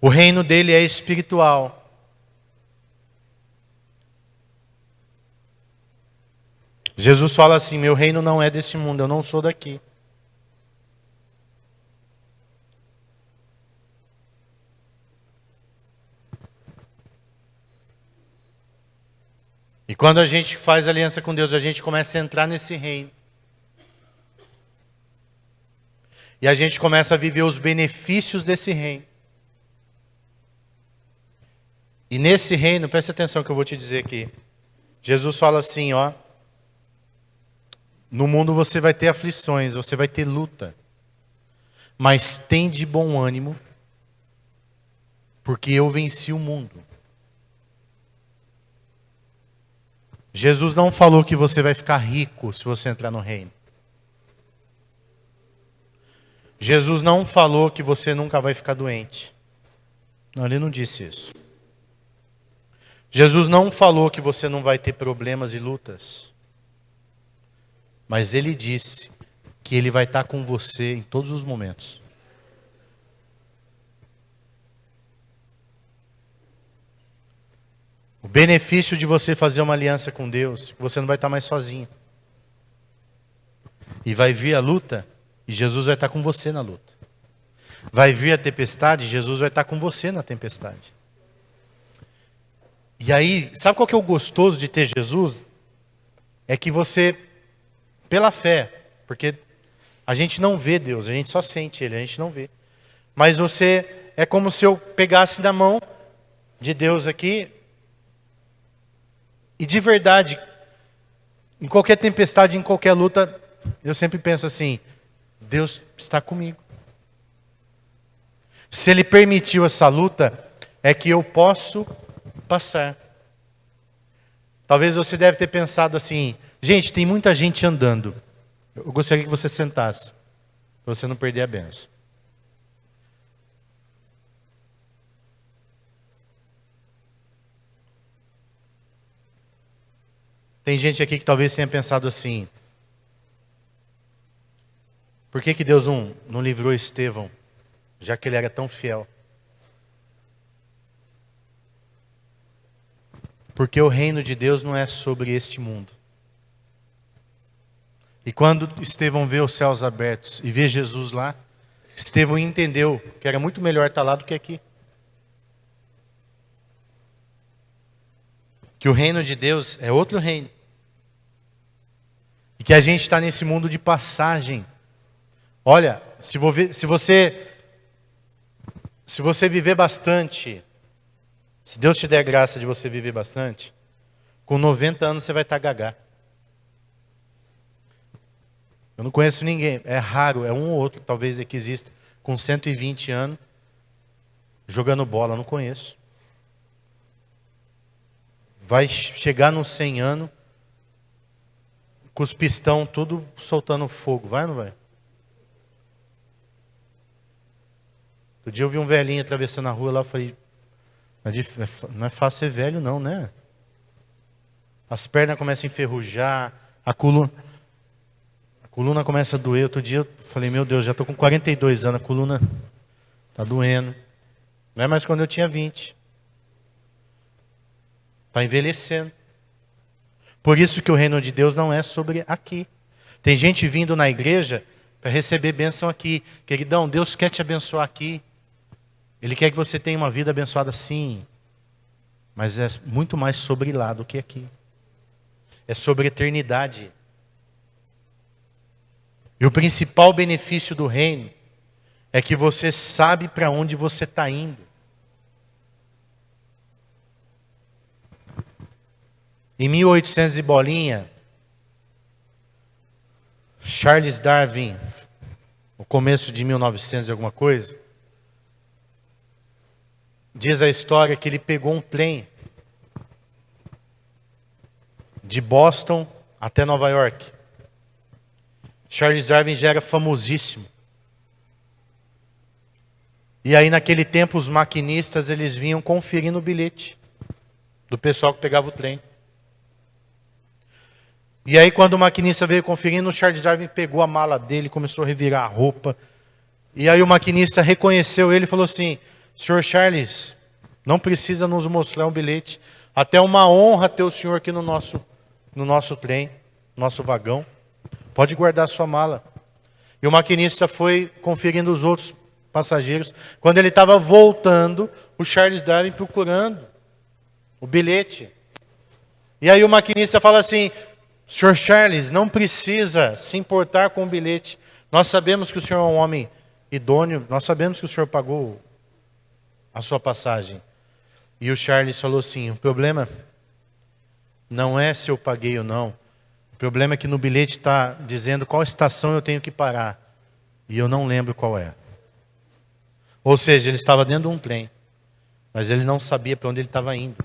O reino dele é espiritual. Jesus fala assim: meu reino não é desse mundo, eu não sou daqui. E quando a gente faz aliança com Deus, a gente começa a entrar nesse reino. E a gente começa a viver os benefícios desse reino. E nesse reino, preste atenção que eu vou te dizer aqui. Jesus fala assim, ó. No mundo você vai ter aflições, você vai ter luta. Mas tem de bom ânimo, porque eu venci o mundo. Jesus não falou que você vai ficar rico se você entrar no reino. Jesus não falou que você nunca vai ficar doente. Não, ele não disse isso. Jesus não falou que você não vai ter problemas e lutas. Mas ele disse que ele vai estar com você em todos os momentos. O benefício de você fazer uma aliança com Deus, que você não vai estar mais sozinho. E vai vir a luta, e Jesus vai estar com você na luta. Vai vir a tempestade, Jesus vai estar com você na tempestade. E aí, sabe qual que é o gostoso de ter Jesus? É que você, pela fé, porque a gente não vê Deus, a gente só sente Ele, a gente não vê. Mas você, é como se eu pegasse da mão de Deus aqui, e de verdade, em qualquer tempestade, em qualquer luta, eu sempre penso assim, Deus está comigo. Se Ele permitiu essa luta, é que eu posso passar. Talvez você deve ter pensado assim, gente, tem muita gente andando. Eu gostaria que você sentasse, para você não perder a bênção. Tem gente aqui que talvez tenha pensado assim, por que Deus não livrou Estevão, já que ele era tão fiel? Porque o reino de Deus não é sobre este mundo. E quando Estevão vê os céus abertos e vê Jesus lá, Estevão entendeu que era muito melhor estar lá do que aqui. Que o reino de Deus é outro reino. E que a gente está nesse mundo de passagem. Olha, se você viver bastante, se Deus te der graça de você viver bastante, com 90 anos você vai estar gagá. Eu não conheço ninguém, é raro, é um ou outro, talvez que exista, com 120 anos, jogando bola, eu não conheço. Vai chegar nos 100 anos, com os pistão tudo soltando fogo, vai ou não vai? Outro dia eu vi um velhinho atravessando a rua lá, eu falei, Não é fácil ser velho, não, né? As pernas começam a enferrujar, a coluna começa a doer. Outro dia eu falei, meu Deus, já estou com 42 anos, a coluna está doendo. Não é mais quando eu tinha 20. Está envelhecendo. Por isso que o reino de Deus não é sobre aqui. Tem gente vindo na igreja para receber bênção aqui. Queridão, Deus quer te abençoar aqui. Ele quer que você tenha uma vida abençoada sim. Mas é muito mais sobre lá do que aqui. É sobre eternidade. E o principal benefício do reino é que você sabe para onde você está indo. Em 1800 e bolinha, Charles Darwin, no começo de 1900 e alguma coisa, diz a história que ele pegou um trem de Boston até Nova York. Charles Darwin já era famosíssimo. E aí naquele tempo os maquinistas eles vinham conferindo o bilhete do pessoal que pegava o trem. E aí quando o maquinista veio conferindo, o Charles Darwin pegou a mala dele, começou a revirar a roupa. E aí o maquinista reconheceu ele e falou assim, Sr. Charles, não precisa nos mostrar um bilhete. Até uma honra ter o senhor aqui no nosso trem, nosso vagão. Pode guardar a sua mala. E o maquinista foi conferindo os outros passageiros. Quando ele estava voltando, o Charles Darwin procurando o bilhete. E aí o maquinista fala assim, Sr. Charles, não precisa se importar com o bilhete. Nós sabemos que o senhor é um homem idôneo, nós sabemos que o senhor pagou a sua passagem. E o Charles falou assim, o problema não é se eu paguei ou não. O problema é que no bilhete está dizendo qual estação eu tenho que parar. E eu não lembro qual é. Ou seja, ele estava dentro de um trem, mas ele não sabia para onde ele estava indo.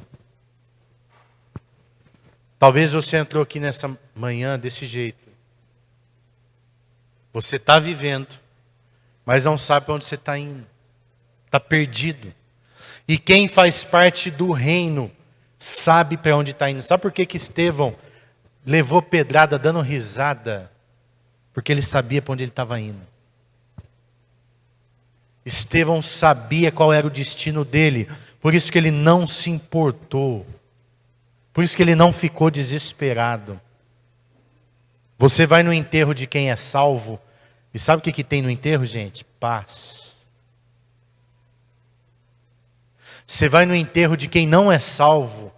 Talvez você entrou aqui nessa manhã desse jeito. Você está vivendo, mas não sabe para onde você está indo. Está perdido. E quem faz parte do reino sabe para onde está indo. Sabe por que Estevão levou pedrada dando risada? Porque ele sabia para onde ele estava indo. Estevão sabia qual era o destino dele. Por isso que ele não se importou. Por isso que ele não ficou desesperado. Você vai no enterro de quem é salvo. E sabe o que tem no enterro, gente? Paz. Você vai no enterro de quem não é salvo.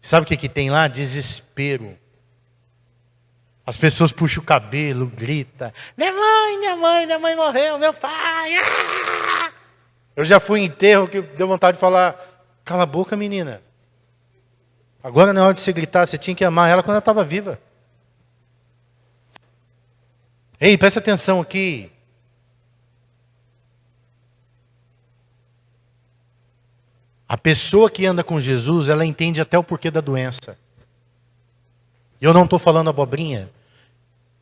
Sabe o que tem lá? Desespero. As pessoas puxam o cabelo, gritam. Minha mãe morreu, meu pai. Ah! Eu já fui em enterro que deu vontade de falar, cala a boca, menina. Agora não é hora de você gritar, você tinha que amar ela quando ela estava viva. Ei, presta atenção aqui. A pessoa que anda com Jesus, ela entende até o porquê da doença. E eu não estou falando abobrinha.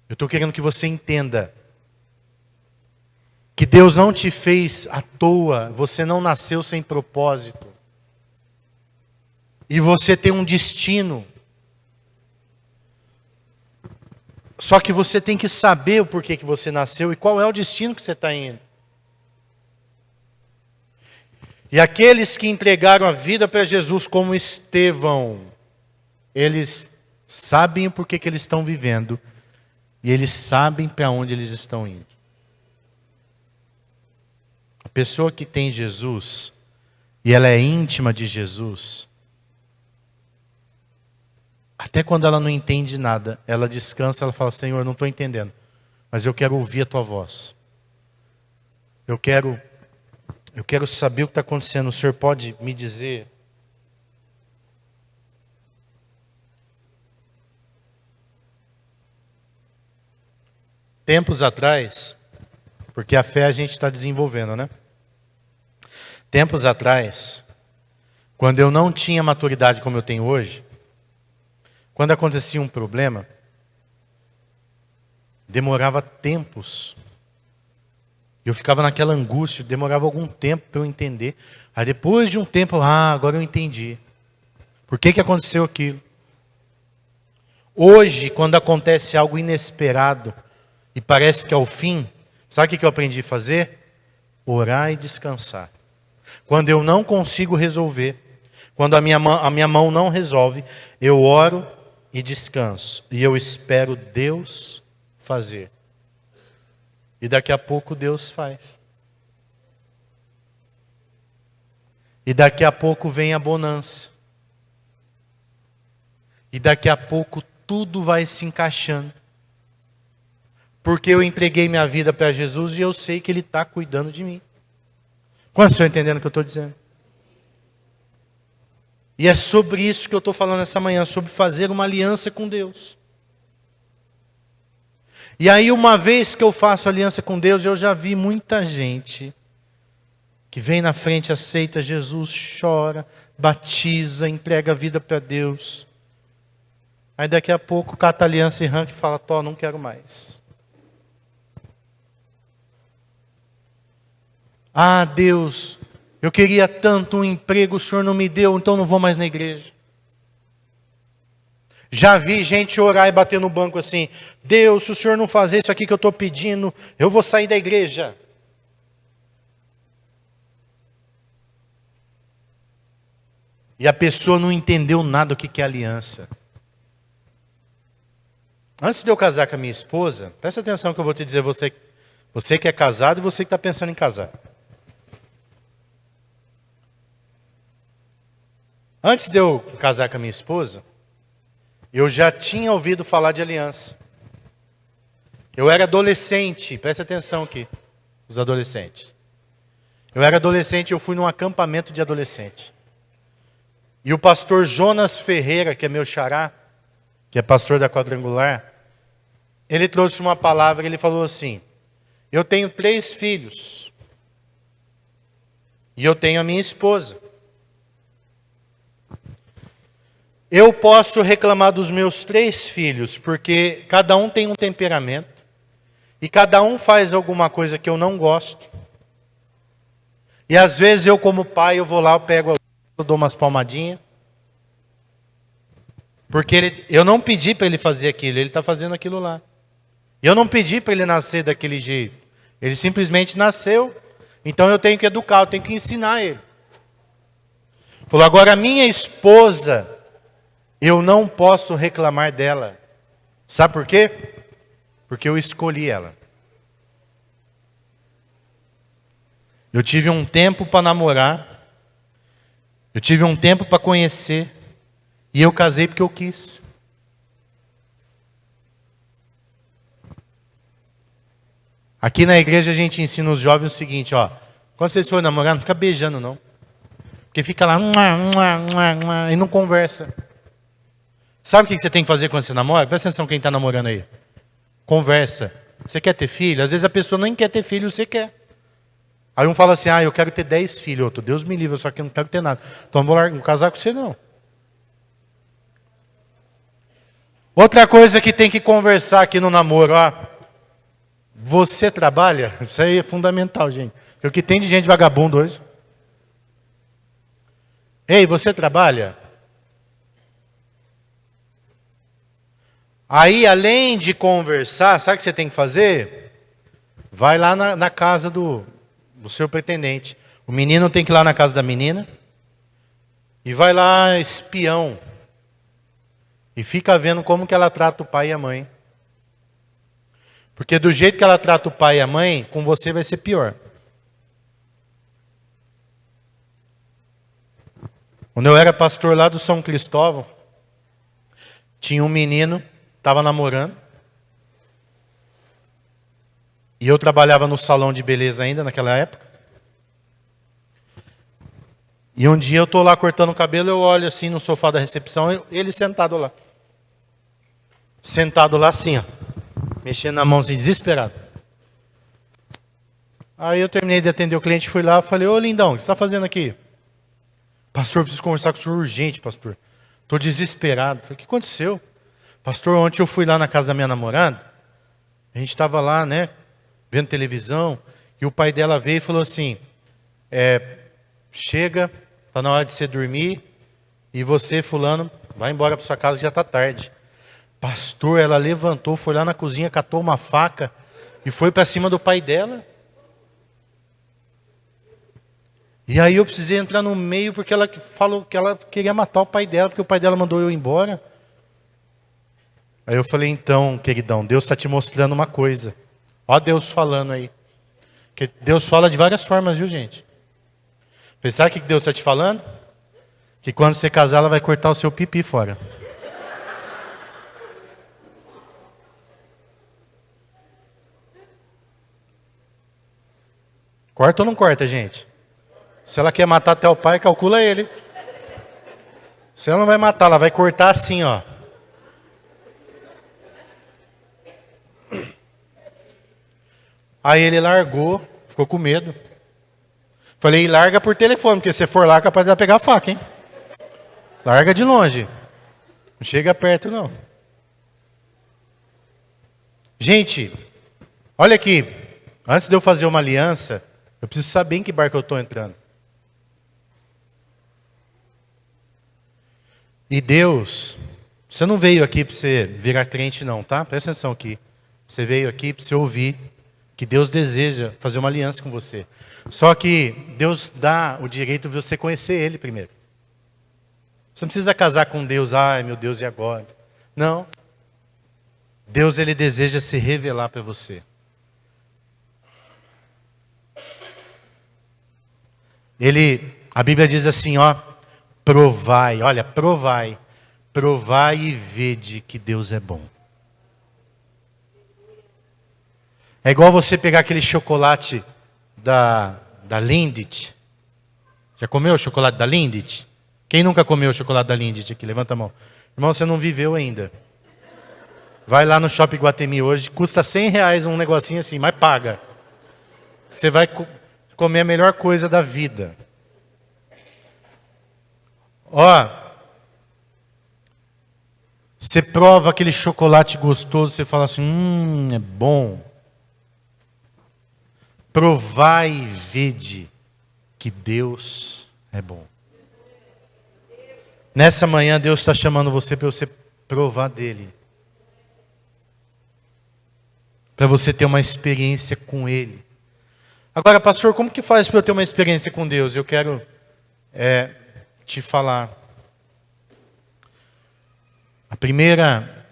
Eu estou querendo que você entenda que Deus não te fez à toa, você não nasceu sem propósito. E você tem um destino. Só que você tem que saber o porquê que você nasceu e qual é o destino que você está indo. E aqueles que entregaram a vida para Jesus, como Estevão, eles sabem o porquê que eles estão vivendo e eles sabem para onde eles estão indo. A pessoa que tem Jesus e ela é íntima de Jesus, até quando ela não entende nada, ela descansa, ela fala, Senhor, eu não estou entendendo, mas eu quero ouvir a tua voz. Eu quero saber o que está acontecendo. O Senhor pode me dizer? Tempos atrás, porque a fé a gente está desenvolvendo, né? Tempos atrás, quando eu não tinha maturidade como eu tenho hoje, quando acontecia um problema, demorava tempos Eu ficava naquela angústia, demorava algum tempo para eu entender. Aí depois de um tempo, agora eu entendi. Por que aconteceu aquilo? Hoje, quando acontece algo inesperado e parece que é o fim, sabe o que eu aprendi a fazer? Orar e descansar. Quando eu não consigo resolver, quando a minha mão não resolve, eu oro e descanso. E eu espero Deus fazer. E daqui a pouco Deus faz. E daqui a pouco vem a bonança. E daqui a pouco tudo vai se encaixando. Porque eu entreguei minha vida para Jesus e eu sei que Ele está cuidando de mim. Quantos estão entendendo o que eu estou dizendo? E é sobre isso que eu estou falando essa manhã, sobre fazer uma aliança com Deus. E aí, uma vez que eu faço aliança com Deus, eu já vi muita gente que vem na frente, aceita Jesus, chora, batiza, entrega a vida para Deus. Aí daqui a pouco cata a aliança e arranca e fala, não quero mais. Deus, eu queria tanto um emprego, o Senhor não me deu, então não vou mais na igreja. Já vi gente orar e bater no banco assim, Deus, se o Senhor não fazer isso aqui que eu estou pedindo, eu vou sair da igreja. E a pessoa não entendeu nada do que é aliança. Antes de eu casar com a minha esposa, presta atenção que eu vou te dizer, você que é casado e você que está pensando em casar. Antes de eu casar com a minha esposa, eu já tinha ouvido falar de aliança. Eu era adolescente, presta atenção aqui, os adolescentes. Eu era adolescente, eu fui num acampamento de adolescente. E o pastor Jonas Ferreira, que é meu xará, que é pastor da Quadrangular, ele trouxe uma palavra, ele falou assim, eu tenho 3 filhos. E eu tenho a minha esposa. Eu posso reclamar dos meus 3 filhos, porque cada um tem um temperamento, e cada um faz alguma coisa que eu não gosto. E às vezes eu como pai, eu vou lá, eu dou umas palmadinhas. Porque eu não pedi para ele fazer aquilo, ele está fazendo aquilo lá. Eu não pedi para ele nascer daquele jeito. Ele simplesmente nasceu, então eu tenho que educar, eu tenho que ensinar ele. Falou, agora a minha esposa, eu não posso reclamar dela. Sabe por quê? Porque eu escolhi ela. Eu tive um tempo para namorar. Eu tive um tempo para conhecer. E eu casei porque eu quis. Aqui na igreja a gente ensina os jovens o seguinte, quando vocês forem namorar, não fica beijando não. Porque fica lá e não conversa. Sabe o que você tem que fazer quando você namora? Presta atenção quem está namorando aí. Conversa. Você quer ter filho? Às vezes a pessoa nem quer ter filho, você quer. Aí um fala assim, eu quero ter 10 filhos. Outro, Deus me livre, eu só que não quero ter nada. Então não vou casar com você não. Outra coisa que tem que conversar aqui no namoro, você trabalha? Isso aí é fundamental, gente. Porque o que tem de gente vagabundo hoje. Ei, você trabalha? Aí, além de conversar, sabe o que você tem que fazer? Vai lá na casa do seu pretendente. O menino tem que ir lá na casa da menina. E vai lá espião. E fica vendo como que ela trata o pai e a mãe. Porque do jeito que ela trata o pai e a mãe, com você vai ser pior. Quando eu era pastor lá do São Cristóvão, tinha um menino, estava namorando. E eu trabalhava no salão de beleza ainda naquela época. E um dia eu estou lá cortando o cabelo, eu olho assim no sofá da recepção, ele sentado lá. Sentado lá assim, mexendo na mão assim, desesperado. Aí eu terminei de atender o cliente, fui lá, falei, ô lindão, o que você está fazendo aqui? Pastor, preciso conversar com o senhor urgente, pastor. Estou desesperado. Falei, o que aconteceu? Pastor, ontem eu fui lá na casa da minha namorada, a gente estava lá, vendo televisão, E o pai dela veio e falou assim, chega, está na hora de você dormir, e você, fulano, vai embora para sua casa, já está tarde. Pastor, ela levantou, foi lá na cozinha, catou uma faca e foi para cima do pai dela. E aí eu precisei entrar no meio porque ela falou que ela queria matar o pai dela, porque o pai dela mandou eu ir embora. Aí eu falei, então, queridão, Deus está te mostrando uma coisa. Ó Deus falando aí. Que Deus fala de várias formas, viu, gente? Sabe o que Deus está te falando? Que quando você casar, ela vai cortar o seu pipi fora. Corta ou não corta, gente? Se ela quer matar até o pai, calcula ele. Se ela não vai matar, ela vai cortar assim, ó. Aí ele largou, ficou com medo. Falei, larga por telefone, porque se for lá, é capaz de ela pegar a faca, hein? Larga de longe. Não chega perto, não. Gente, olha aqui. Antes de eu fazer uma aliança, eu preciso saber em que barco eu estou entrando. E Deus, você não veio aqui para você virar crente, não, tá? Presta atenção aqui. Você veio aqui para você ouvir que Deus deseja fazer uma aliança com você. Só que Deus dá o direito de você conhecer Ele primeiro. Você não precisa casar com Deus, ai meu Deus, e agora? Não. Deus, Ele deseja se revelar para você. A Bíblia diz assim, ó, provai e vede que Deus é bom. É igual você pegar aquele chocolate da Lindt. Já comeu o chocolate da Lindt? Quem nunca comeu o chocolate da Lindt aqui? Levanta a mão. Irmão, você não viveu ainda. Vai lá no Shopping Guatemi hoje, custa R$100 um negocinho assim, mas paga. Você vai comer a melhor coisa da vida. Ó, você prova aquele chocolate gostoso, você fala assim, é bom. Provai e vede que Deus é bom. Nessa manhã Deus está chamando você para você provar dele. Para você ter uma experiência com Ele. Agora, pastor, como que faz para eu ter uma experiência com Deus? Eu quero te falar. A primeira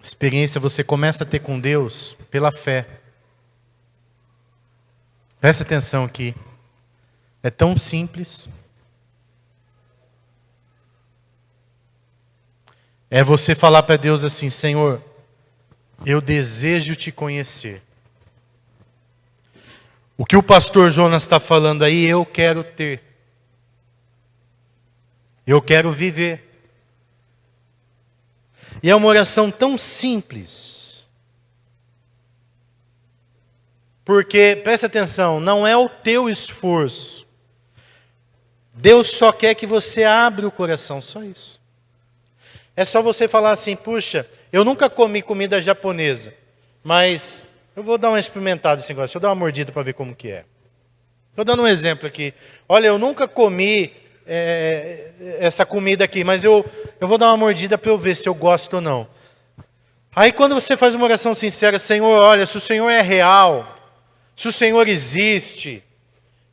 experiência você começa a ter com Deus pela fé. Presta atenção aqui. É tão simples. É você falar para Deus assim, Senhor, eu desejo te conhecer. O que o pastor Jonas está falando aí, eu quero ter. Eu quero viver. E é uma oração tão simples. Porque, presta atenção, não é o teu esforço. Deus só quer que você abra o coração, só isso. É só você falar assim, puxa, eu nunca comi comida japonesa, mas eu vou dar uma experimentada nesse negócio, deixa eu dar uma mordida para ver como que é. Estou dando um exemplo aqui. Olha, eu nunca comi essa comida aqui, mas eu vou dar uma mordida para eu ver se eu gosto ou não. Aí quando você faz uma oração sincera, Senhor, olha, se o Senhor é real, se o Senhor existe,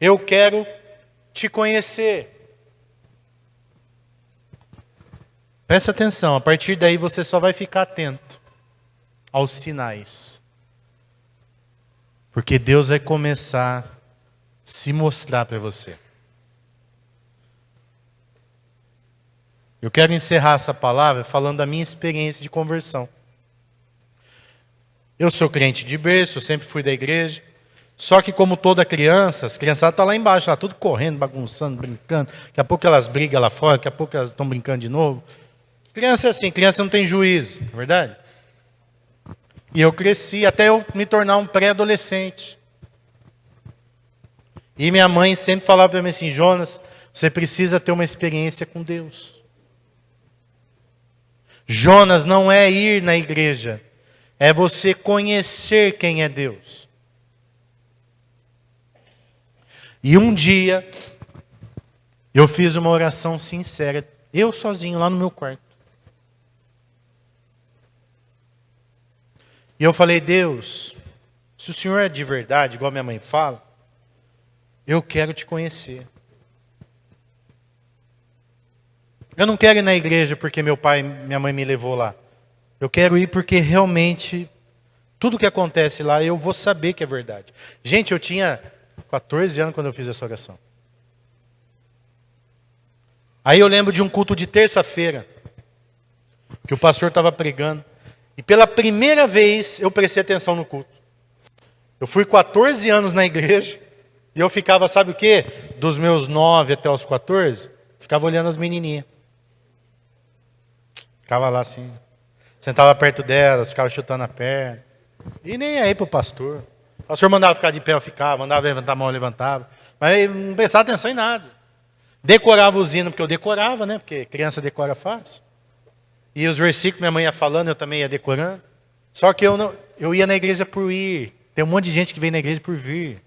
eu quero te conhecer. Presta atenção, a partir daí você só vai ficar atento aos sinais. Porque Deus vai começar a se mostrar para você. Eu quero encerrar essa palavra falando da minha experiência de conversão. Eu sou crente de berço, eu sempre fui da igreja. Só que como toda criança, as criançadas estão lá embaixo, lá, tudo correndo, bagunçando, brincando. Daqui a pouco elas brigam lá fora, daqui a pouco elas estão brincando de novo. Criança é assim, criança não tem juízo, não é verdade? E eu cresci até eu me tornar um pré-adolescente. E minha mãe sempre falava para mim assim, Jonas, você precisa ter uma experiência com Deus. Jonas não é ir na igreja, é você conhecer quem é Deus. E um dia, eu fiz uma oração sincera, eu sozinho lá no meu quarto. E eu falei, Deus, se o Senhor é de verdade, igual minha mãe fala, eu quero te conhecer. Eu não quero ir na igreja porque meu pai e minha mãe me levou lá. Eu quero ir porque realmente tudo que acontece lá eu vou saber que é verdade. Gente, eu tinha 14 anos quando eu fiz essa oração. Aí eu lembro de um culto de terça-feira, que o pastor estava pregando. E pela primeira vez eu prestei atenção no culto. Eu fui 14 anos na igreja. E eu ficava, sabe o quê? Dos meus 9 até os 14, ficava olhando as menininhas. Ficava lá assim. Sentava perto delas, ficava chutando a perna. E nem aí pro pastor. O pastor mandava ficar de pé, eu ficava. Mandava levantar a mão, eu levantava. Mas eu não prestava atenção em nada. Decorava os hinos, porque eu decorava, né? Porque criança decora fácil. E os versículos minha mãe ia falando, eu também ia decorando. Só que eu ia na igreja por ir. Tem um monte de gente que vem na igreja por vir.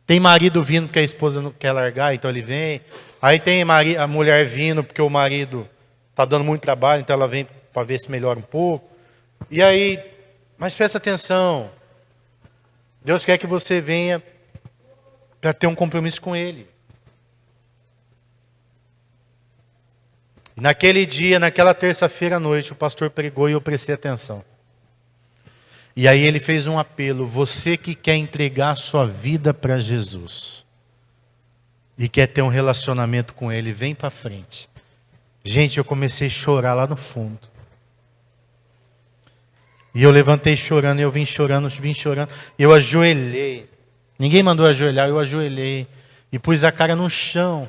Tem marido vindo porque a esposa não quer largar, então ele vem. Aí tem a mulher vindo porque o marido está dando muito trabalho, então ela vem para ver se melhora um pouco. E aí, mas presta atenção. Deus quer que você venha para ter um compromisso com Ele. E naquele dia, naquela terça-feira à noite, o pastor pregou e eu prestei atenção. E aí ele fez um apelo, você que quer entregar a sua vida para Jesus e quer ter um relacionamento com Ele, vem para frente. Gente, eu comecei a chorar lá no fundo. E eu levantei chorando, eu vim chorando, eu ajoelhei. Ninguém mandou ajoelhar, eu ajoelhei e pus a cara no chão.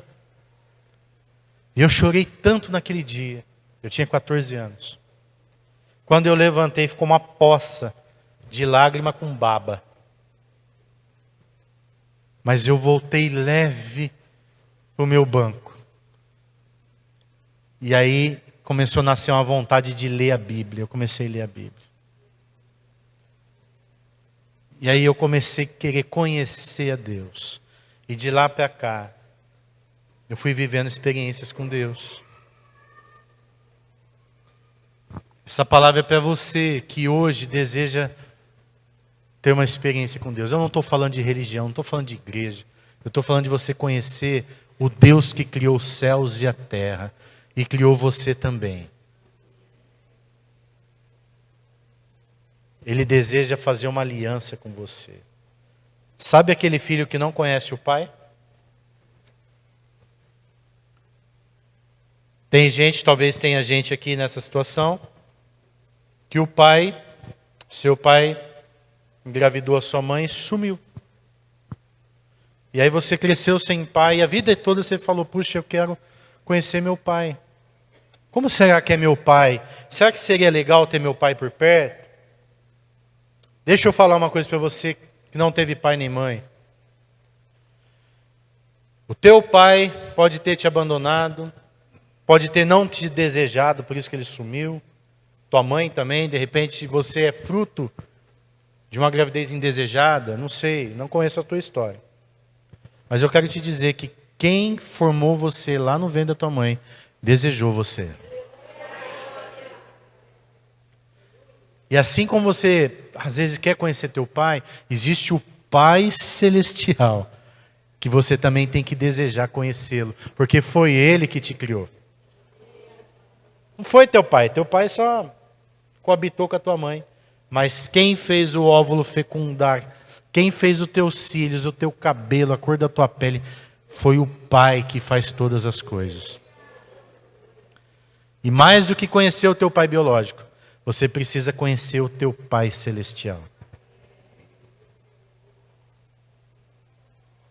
E eu chorei tanto naquele dia, eu tinha 14 anos. Quando eu levantei, ficou uma poça de lágrima com baba. Mas eu voltei leve para o meu banco. E aí começou a nascer uma vontade de ler a Bíblia. Eu comecei a ler a Bíblia. E aí eu comecei a querer conhecer a Deus. E de lá para cá, eu fui vivendo experiências com Deus. Essa palavra é para você que hoje deseja ter uma experiência com Deus. Eu não estou falando de religião, não estou falando de igreja. Eu estou falando de você conhecer o Deus que criou os céus e a terra. E criou você também. Ele deseja fazer uma aliança com você. Sabe aquele filho que não conhece o pai? Tem gente, talvez tenha gente aqui nessa situação, que o pai, seu pai, engravidou a sua mãe e sumiu. E aí você cresceu sem pai e a vida toda você falou, puxa, eu quero conhecer meu pai. Como será que é meu pai? Será que seria legal ter meu pai por perto? Deixa eu falar uma coisa para você que não teve pai nem mãe. O teu pai pode ter te abandonado, pode ter não te desejado, por isso que ele sumiu. Tua mãe também, de repente você é fruto de uma gravidez indesejada, não sei, não conheço a tua história. Mas eu quero te dizer que quem formou você lá no ventre da tua mãe, desejou você. E assim como você, às vezes, quer conhecer teu pai, existe o Pai Celestial, que você também tem que desejar conhecê-lo, porque foi Ele que te criou. Não foi teu pai só coabitou com a tua mãe. Mas quem fez o óvulo fecundar, quem fez os teus cílios, o teu cabelo, a cor da tua pele, foi o Pai que faz todas as coisas. E mais do que conhecer o teu pai biológico, você precisa conhecer o teu Pai Celestial.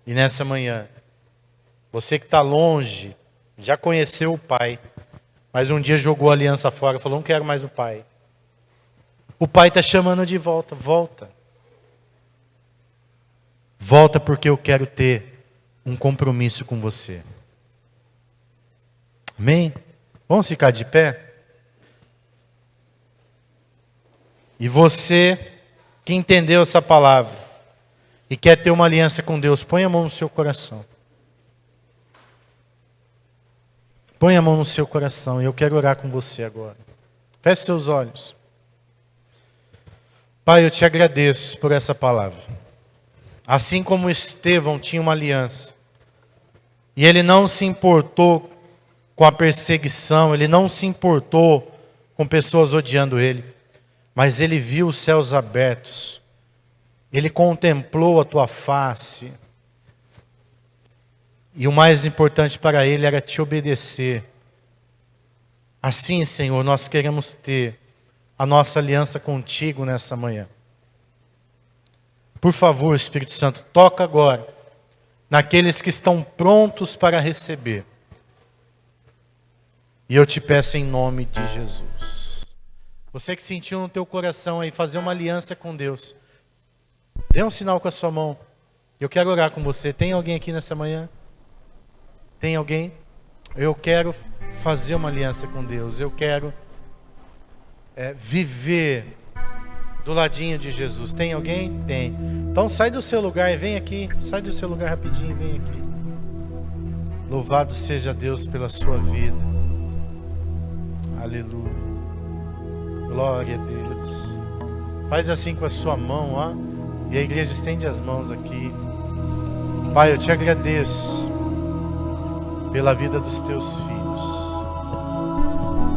E nessa manhã, você que está longe, já conheceu o Pai, mas um dia jogou a aliança fora e falou, não quero mais o Pai. O Pai está chamando de volta, volta. Volta porque eu quero ter um compromisso com você. Amém? Vamos ficar de pé? E você que entendeu essa palavra, e quer ter uma aliança com Deus, põe a mão no seu coração. Põe a mão no seu coração e eu quero orar com você agora. Feche seus olhos. Pai, eu te agradeço por essa palavra. Assim como Estevão tinha uma aliança, e ele não se importou com a perseguição, ele não se importou com pessoas odiando ele, mas ele viu os céus abertos, ele contemplou a tua face, e o mais importante para ele era te obedecer. Assim, Senhor, nós queremos ter a nossa aliança contigo nessa manhã. Por favor, Espírito Santo, toca agora naqueles que estão prontos para receber. E eu te peço em nome de Jesus. Você que sentiu no teu coração aí fazer uma aliança com Deus, dê um sinal com a sua mão. Eu quero orar com você. Tem alguém aqui nessa manhã? Tem alguém? Eu quero fazer uma aliança com Deus. Eu quero viver do ladinho de Jesus. Tem alguém? Tem. Então sai do seu lugar e vem aqui. Sai do seu lugar rapidinho e vem aqui. Louvado seja Deus pela sua vida. Aleluia. Glória a Deus. Faz assim com a sua mão, ó. E a igreja estende as mãos aqui. Pai, eu te agradeço pela vida dos teus filhos.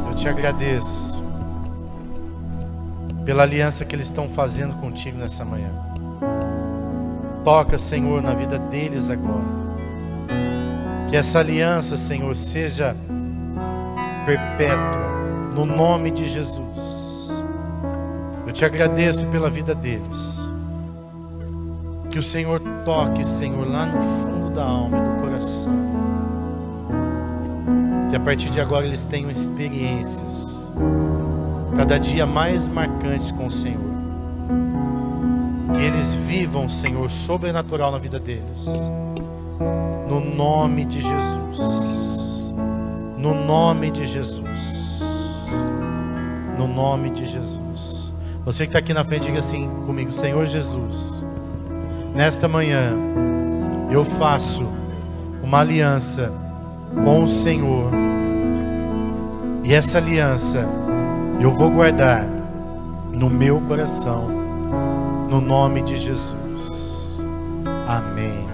Eu te agradeço pela aliança que eles estão fazendo contigo nessa manhã. Toca, Senhor, na vida deles agora. Que essa aliança, Senhor, seja perpétua, no nome de Jesus. Eu te agradeço pela vida deles. Que o Senhor toque, Senhor, lá no fundo da alma e do coração. Que a partir de agora eles tenham experiências cada dia mais marcantes com o Senhor. Que eles vivam, Senhor, sobrenatural na vida deles. No nome de Jesus. No nome de Jesus. No nome de Jesus. Você que está aqui na frente, diga assim comigo: Senhor Jesus, nesta manhã eu faço uma aliança com o Senhor. E essa aliança eu vou guardar no meu coração, no nome de Jesus. Amém.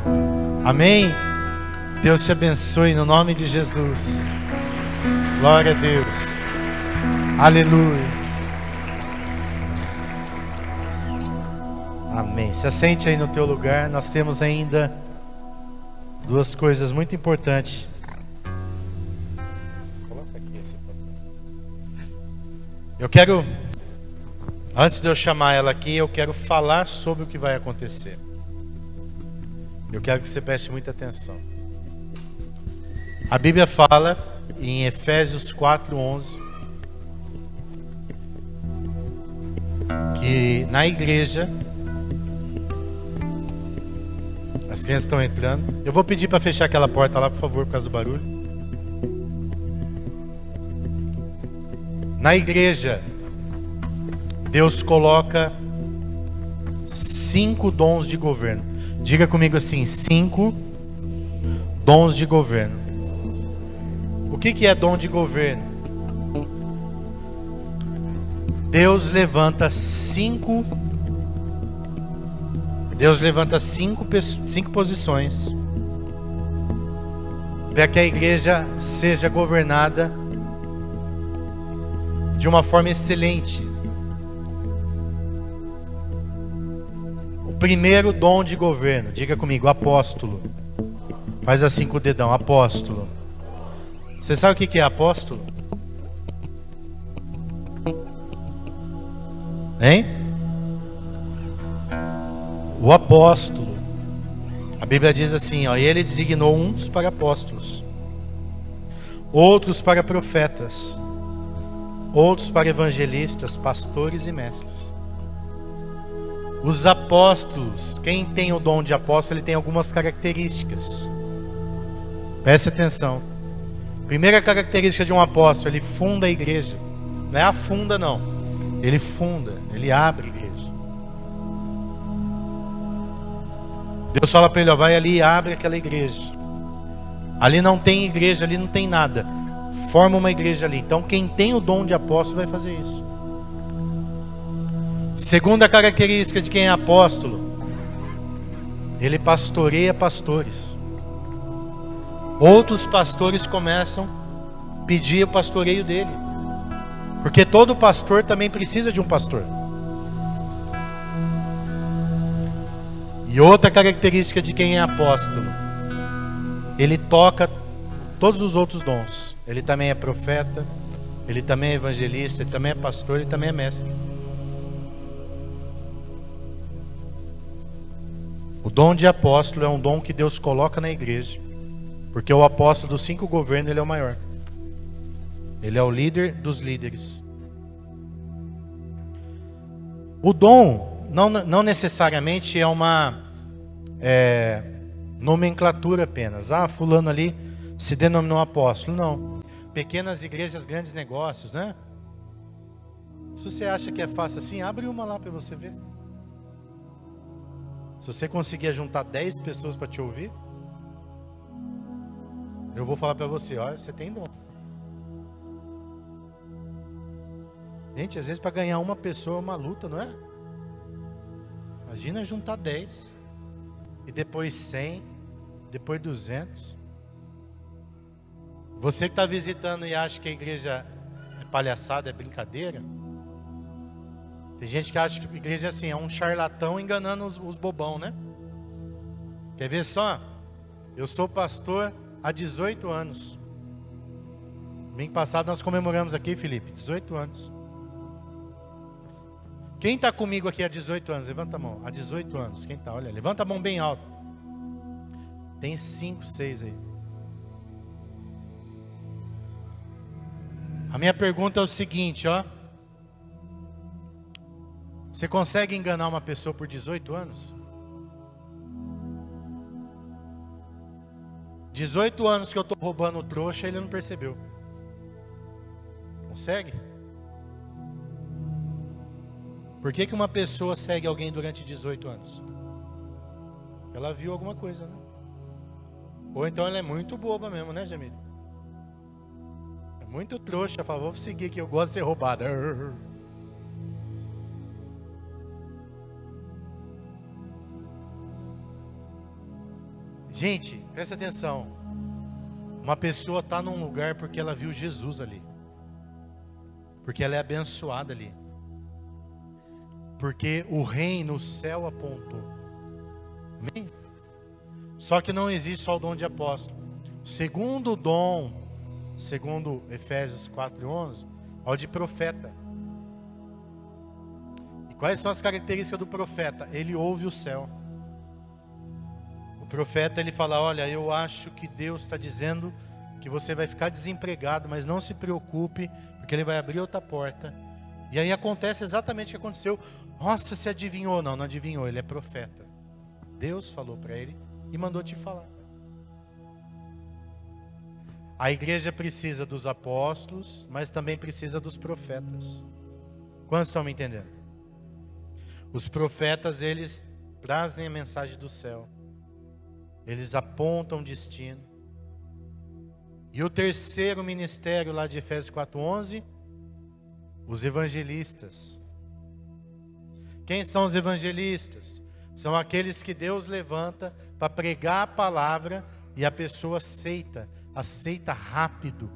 Amém. Deus te abençoe no nome de Jesus. Glória a Deus. Aleluia. Amém. Se assente aí no teu lugar. Nós temos ainda duas coisas muito importantes. Eu quero, antes de eu chamar ela aqui, eu quero falar sobre o que vai acontecer. Eu quero que você preste muita atenção. A Bíblia fala em Efésios 4:11 que na igreja, as crianças estão entrando. Eu vou pedir para fechar aquela porta lá, por favor, por causa do barulho. Na igreja, Deus coloca 5 dons de governo. Diga comigo assim: 5 dons de governo. O que é dom de governo? Deus levanta cinco posições para que a igreja seja governada de uma forma excelente. O primeiro dom de governo, diga comigo, apóstolo. Faz assim com o dedão, apóstolo. Você sabe o que é apóstolo? Hein? O apóstolo, a Bíblia diz assim, ó, e ele designou uns para apóstolos, outros para profetas, outros para evangelistas, pastores e mestres. Os apóstolos, quem tem o dom de apóstolo, ele tem algumas características. Preste atenção. Primeira característica de um apóstolo, ele funda a igreja. Não é afunda não. Ele funda, ele abre a igreja. Deus fala para ele, ó, vai ali e abre aquela igreja. Ali não tem igreja, ali não tem nada. Forma uma igreja ali. Então quem tem o dom de apóstolo vai fazer isso. Segunda característica de quem é apóstolo, ele pastoreia pastores. Outros pastores começam a pedir o pastoreio dele. Porque todo pastor também precisa de um pastor. E outra característica de quem é apóstolo, ele toca todos os outros dons. Ele também é profeta, ele também é evangelista, ele também é pastor, ele também é mestre. O dom de apóstolo é um dom que Deus coloca na igreja, porque o apóstolo dos 5 governos, ele é o maior. Ele é o líder dos líderes. O dom não necessariamente é uma nomenclatura apenas. Ah, fulano ali se denominou apóstolo. Não. Pequenas igrejas, grandes negócios, né? Se você acha que é fácil assim, abre uma lá para você ver. Se você conseguir juntar 10 pessoas para te ouvir, eu vou falar para você, olha, você tem dom. Gente, às vezes para ganhar uma pessoa é uma luta, não é? Imagina juntar 10, e depois 100, depois 200. Você que está visitando e acha que a igreja é palhaçada, é brincadeira. Tem gente que acha que a igreja é assim, é um charlatão enganando os bobão, né? Quer ver só? Eu sou pastor há 18 anos. Domingo passado nós comemoramos aqui, Felipe, 18 anos. Quem está comigo aqui há 18 anos? Levanta a mão. Há 18 anos. Quem está? Olha, levanta a mão bem alto. Tem 5, 6 aí. A minha pergunta é o seguinte, ó. Você consegue enganar uma pessoa por 18 anos? 18 anos que eu estou roubando o trouxa, ele não percebeu. Consegue? Por que uma pessoa segue alguém durante 18 anos? Ela viu alguma coisa, né? Ou então ela é muito boba mesmo, né, Jamil? É muito trouxa, vou seguir aqui, eu gosto de ser roubada. Gente, presta atenção. Uma pessoa está num lugar porque ela viu Jesus ali. Porque ela é abençoada ali. Porque o reino, o céu apontou. Amém? Só que não existe só o dom de apóstolo. Segundo dom, segundo Efésios 4:11, é o de profeta. E quais são as características do profeta? Ele ouve o céu. O profeta, ele fala, olha, eu acho que Deus está dizendo que você vai ficar desempregado, mas não se preocupe, porque ele vai abrir outra porta. E aí acontece exatamente o que aconteceu. Nossa, você adivinhou? Não adivinhou, ele é profeta. Deus falou para ele e mandou te falar. A igreja precisa dos apóstolos, mas também precisa dos profetas. Quantos estão me entendendo? Os profetas, eles trazem a mensagem do céu. Eles apontam o destino. E o terceiro ministério lá de Efésios 4:11, os evangelistas. Quem são os evangelistas? São aqueles que Deus levanta para pregar a palavra e a pessoa aceita rápido.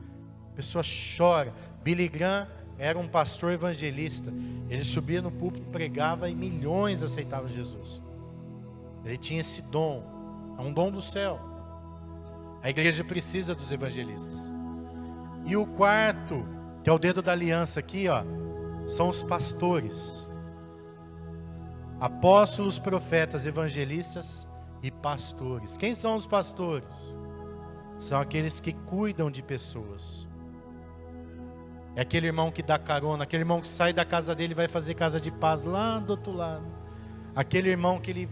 A pessoa chora. Billy Graham era um pastor evangelista. Ele subia no púlpito, pregava e milhões aceitavam Jesus. Ele tinha esse dom. É um dom do céu. A igreja precisa dos evangelistas. E o quarto, que é o dedo da aliança aqui, ó, são os pastores. Apóstolos, profetas, evangelistas e pastores. Quem são os pastores? São aqueles que cuidam de pessoas. É aquele irmão que dá carona, aquele irmão que sai da casa dele e vai fazer casa de paz lá do outro lado. Aquele irmão que ele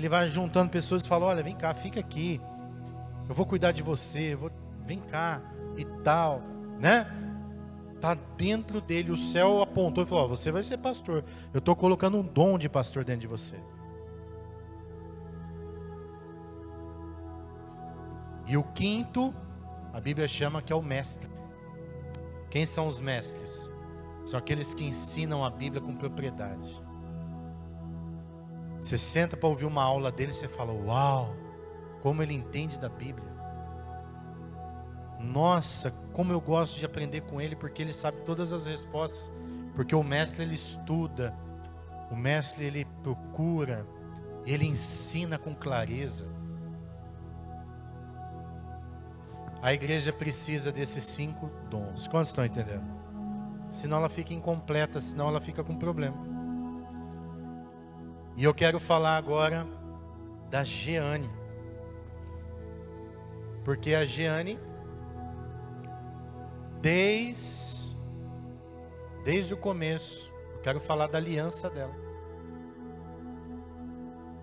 vai juntando pessoas e fala, olha, vem cá, fica aqui. Eu vou cuidar de você, vem cá e tal, né? Está dentro dele, o céu apontou e falou, você vai ser pastor. Eu estou colocando um dom de pastor dentro de você. E o quinto, a Bíblia chama que é o mestre. Quem são os mestres? São aqueles que ensinam a Bíblia com propriedade. Você senta para ouvir uma aula dele e você fala: uau, como ele entende da Bíblia. Nossa, como eu gosto de aprender com ele, porque ele sabe todas as respostas. Porque o mestre, ele estuda, o mestre, ele procura, ele ensina com clareza. A igreja precisa desses 5 dons. Quantos estão entendendo? Senão ela fica incompleta, senão ela fica com problema. E eu quero falar agora da Jeane. Porque a Jeane, desde o começo, eu quero falar da aliança dela.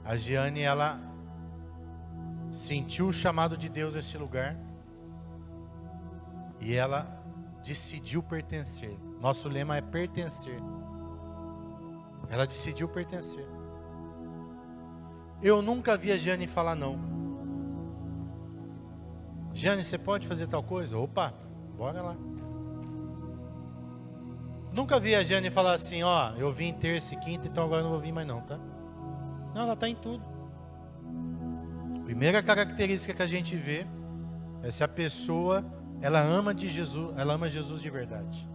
A Jeane, ela sentiu o chamado de Deus nesse lugar. E ela decidiu pertencer. Nosso lema é pertencer. Ela decidiu pertencer. Eu nunca vi a Jeane falar não. Jeane, você pode fazer tal coisa? Opa, bora lá. Nunca vi a Jeane falar assim: ó, eu vim terça e quinta, então agora não vou vir mais não, tá? Não, ela está em tudo. Primeira característica que a gente vê é se a pessoa, ela ama de Jesus, ela ama Jesus de verdade.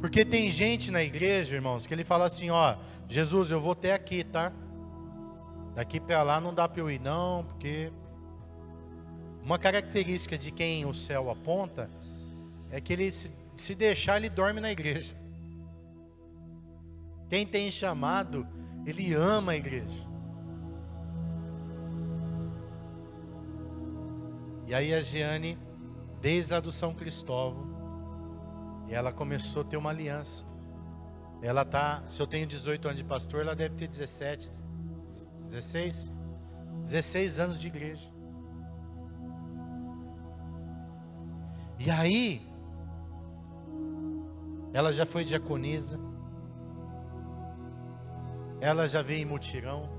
Porque tem gente na igreja, irmãos, que ele fala assim: ó, Jesus, eu vou até aqui, tá? Daqui para lá não dá para eu ir não, porque uma característica de quem o céu aponta é que ele se deixar, ele dorme na igreja. Quem tem chamado, ele ama a igreja. E aí a Jeane, desde lá do São Cristóvão, e ela começou a ter uma aliança. Ela tá, se eu tenho 18 anos de pastor, ela deve ter 17, 16? 16 anos de igreja. E aí, ela já foi diaconisa, ela já veio em mutirão,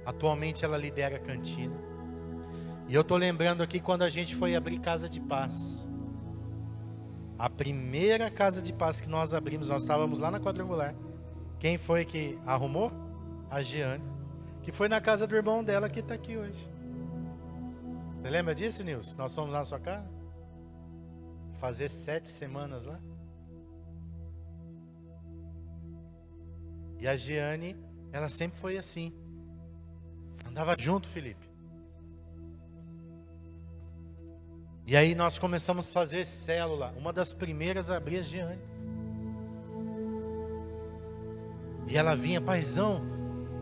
atualmente ela lidera a cantina. E eu estou lembrando aqui quando a gente foi abrir Casa de Paz. A primeira Casa de Paz que nós abrimos, nós estávamos lá na Quadrangular. Quem foi que arrumou? A Jeane, que foi na casa do irmão dela que está aqui hoje. Você lembra disso, Nilson? Nós fomos lá na sua casa fazer 7 semanas lá. E a Jeane, ela sempre foi assim. Andava junto, Felipe. E aí nós começamos a fazer célula. Uma das primeiras a abrir a Jeane. E ela vinha: paizão,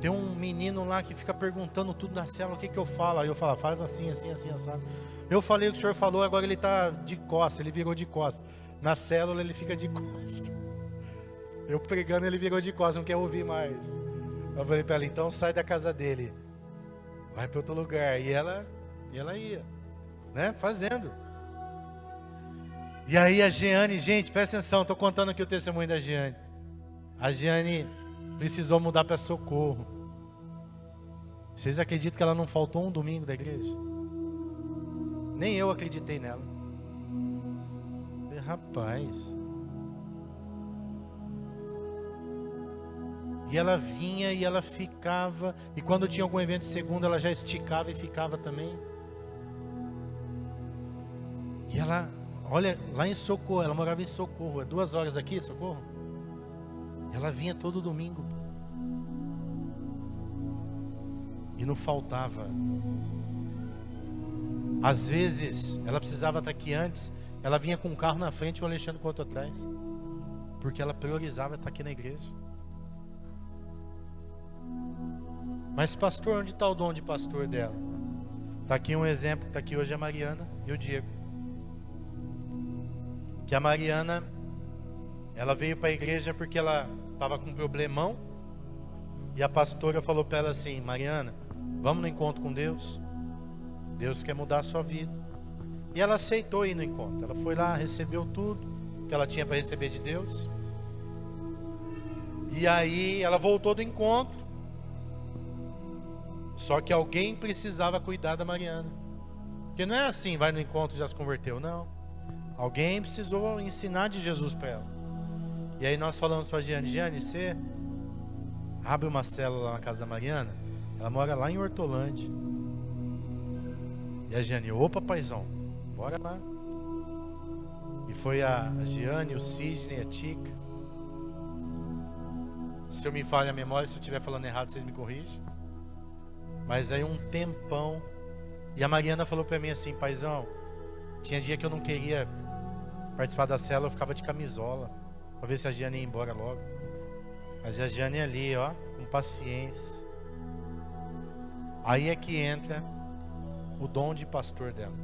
tem um menino lá que fica perguntando tudo na célula, o que eu falo? Aí eu falo: faz assim, assim, assim, assado. Eu falei o que o senhor falou, agora ele está de costas, ele virou de costas. Na célula ele fica de costas. Eu pregando, ele virou de costas, não quer ouvir mais. Eu falei para ela: então sai da casa dele, vai para outro lugar. E ela ia, né, fazendo. E aí a Jeane, gente, presta atenção, estou contando aqui o testemunho da Jeane. A Jeane precisou mudar para Socorro. Vocês acreditam que ela não faltou um domingo da igreja? Nem eu acreditei nela. Rapaz. E ela vinha e ela ficava. E quando tinha algum evento de segunda, ela já esticava e ficava também. E ela, olha, lá em Socorro, ela morava em Socorro. É 2 horas aqui, Socorro? Ela vinha todo domingo. E não faltava. Às vezes, ela precisava estar aqui antes. Ela vinha com um carro na frente e o Alexandre com outro atrás. Porque ela priorizava estar aqui na igreja. Mas pastor, onde está o dom de pastor dela? Está aqui um exemplo, está aqui hoje a Mariana e o Diego. Que a Mariana, ela veio para a igreja porque ela estava com um problemão. E a pastora falou para ela assim: Mariana, vamos no encontro com Deus? Deus quer mudar a sua vida. E ela aceitou ir no encontro. Ela foi lá, recebeu tudo que ela tinha para receber de Deus. E aí ela voltou do encontro. Só que alguém precisava cuidar da Mariana. Porque não é assim, vai no encontro e já se converteu, não. Alguém precisou ensinar de Jesus para ela. E aí nós falamos para a Giane: Giane, você abre uma célula lá na casa da Mariana. Ela mora lá em Hortolândia. E a Giane: opa, paizão, bora lá. E foi a Giane, o Sidney, a Tica. Se eu me falho a memória, se eu estiver falando errado, vocês me corrigem. Mas aí um tempão. E a Mariana falou para mim assim: paizão, tinha dia que eu não queria participar da célula, eu ficava de camisola para ver se a Giane ia embora logo. Mas a Giane ali, ó, com paciência. Aí é que entra o dom de pastor dela.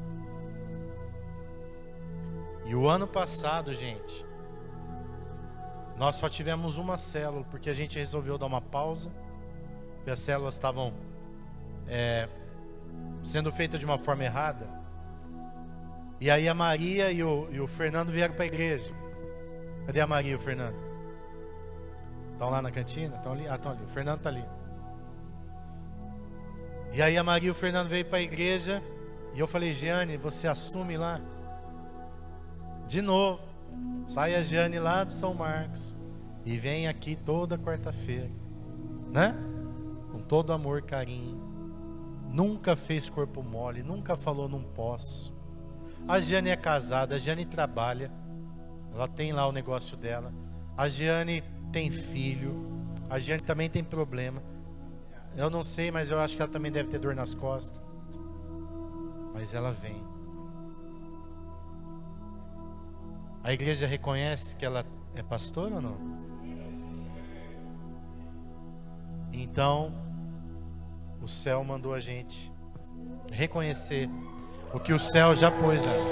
E o ano passado, gente, nós só tivemos uma célula, porque a gente resolveu dar uma pausa, porque as células estavam sendo feitas de uma forma errada. E aí a Maria e o Fernando vieram para a igreja. Cadê a Maria e o Fernando? Estão lá na cantina? Estão ali? Ah, estão ali. O Fernando está ali. E aí a Maria e o Fernando veio para a igreja. E eu falei: Giane, você assume lá. De novo. Sai a Giane lá de São Marcos e vem aqui toda quarta-feira, né? Com todo amor e carinho. Nunca fez corpo mole, nunca falou não posso. A Giane é casada, a Giane trabalha, ela tem lá o negócio dela. A Giane tem filho, a Giane também tem problema. Eu não sei, mas eu acho que ela também deve ter dor nas costas. Mas ela vem. A igreja reconhece que ela é pastora ou não? Então, o céu mandou a gente reconhecer o que o céu já pôs nela.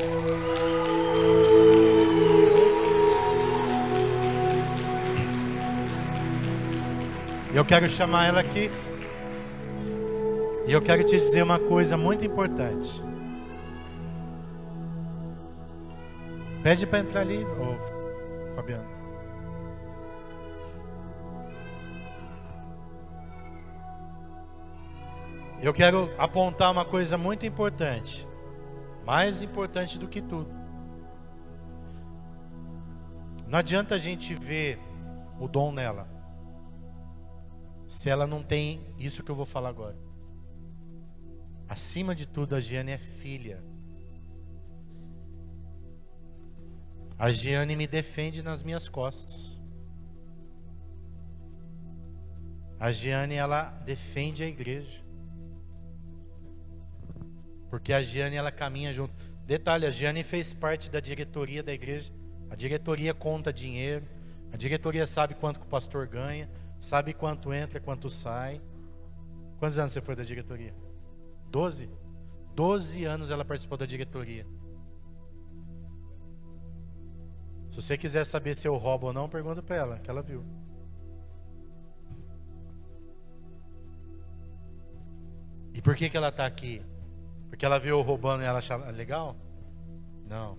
Eu quero chamar ela aqui. E eu quero te dizer uma coisa muito importante. Pede para entrar ali, ô Fabiano. Eu quero apontar uma coisa muito importante. Mais importante do que tudo. Não adianta a gente ver o dom nela se ela não tem isso que eu vou falar agora. Acima de tudo, a Giane é filha. A Giane me defende nas minhas costas. A Giane, ela defende a igreja. Porque a Giane, ela caminha junto. Detalhe, a Giane fez parte da diretoria da igreja. A diretoria conta dinheiro. A diretoria sabe quanto que o pastor ganha. Sabe quanto entra, quanto sai. Quantos anos você foi da diretoria? 12? 12 anos ela participou da diretoria. Se você quiser saber se eu roubo ou não, pergunta para ela, que ela viu. E por que ela está aqui? Porque ela viu eu roubando e ela achava legal? Não.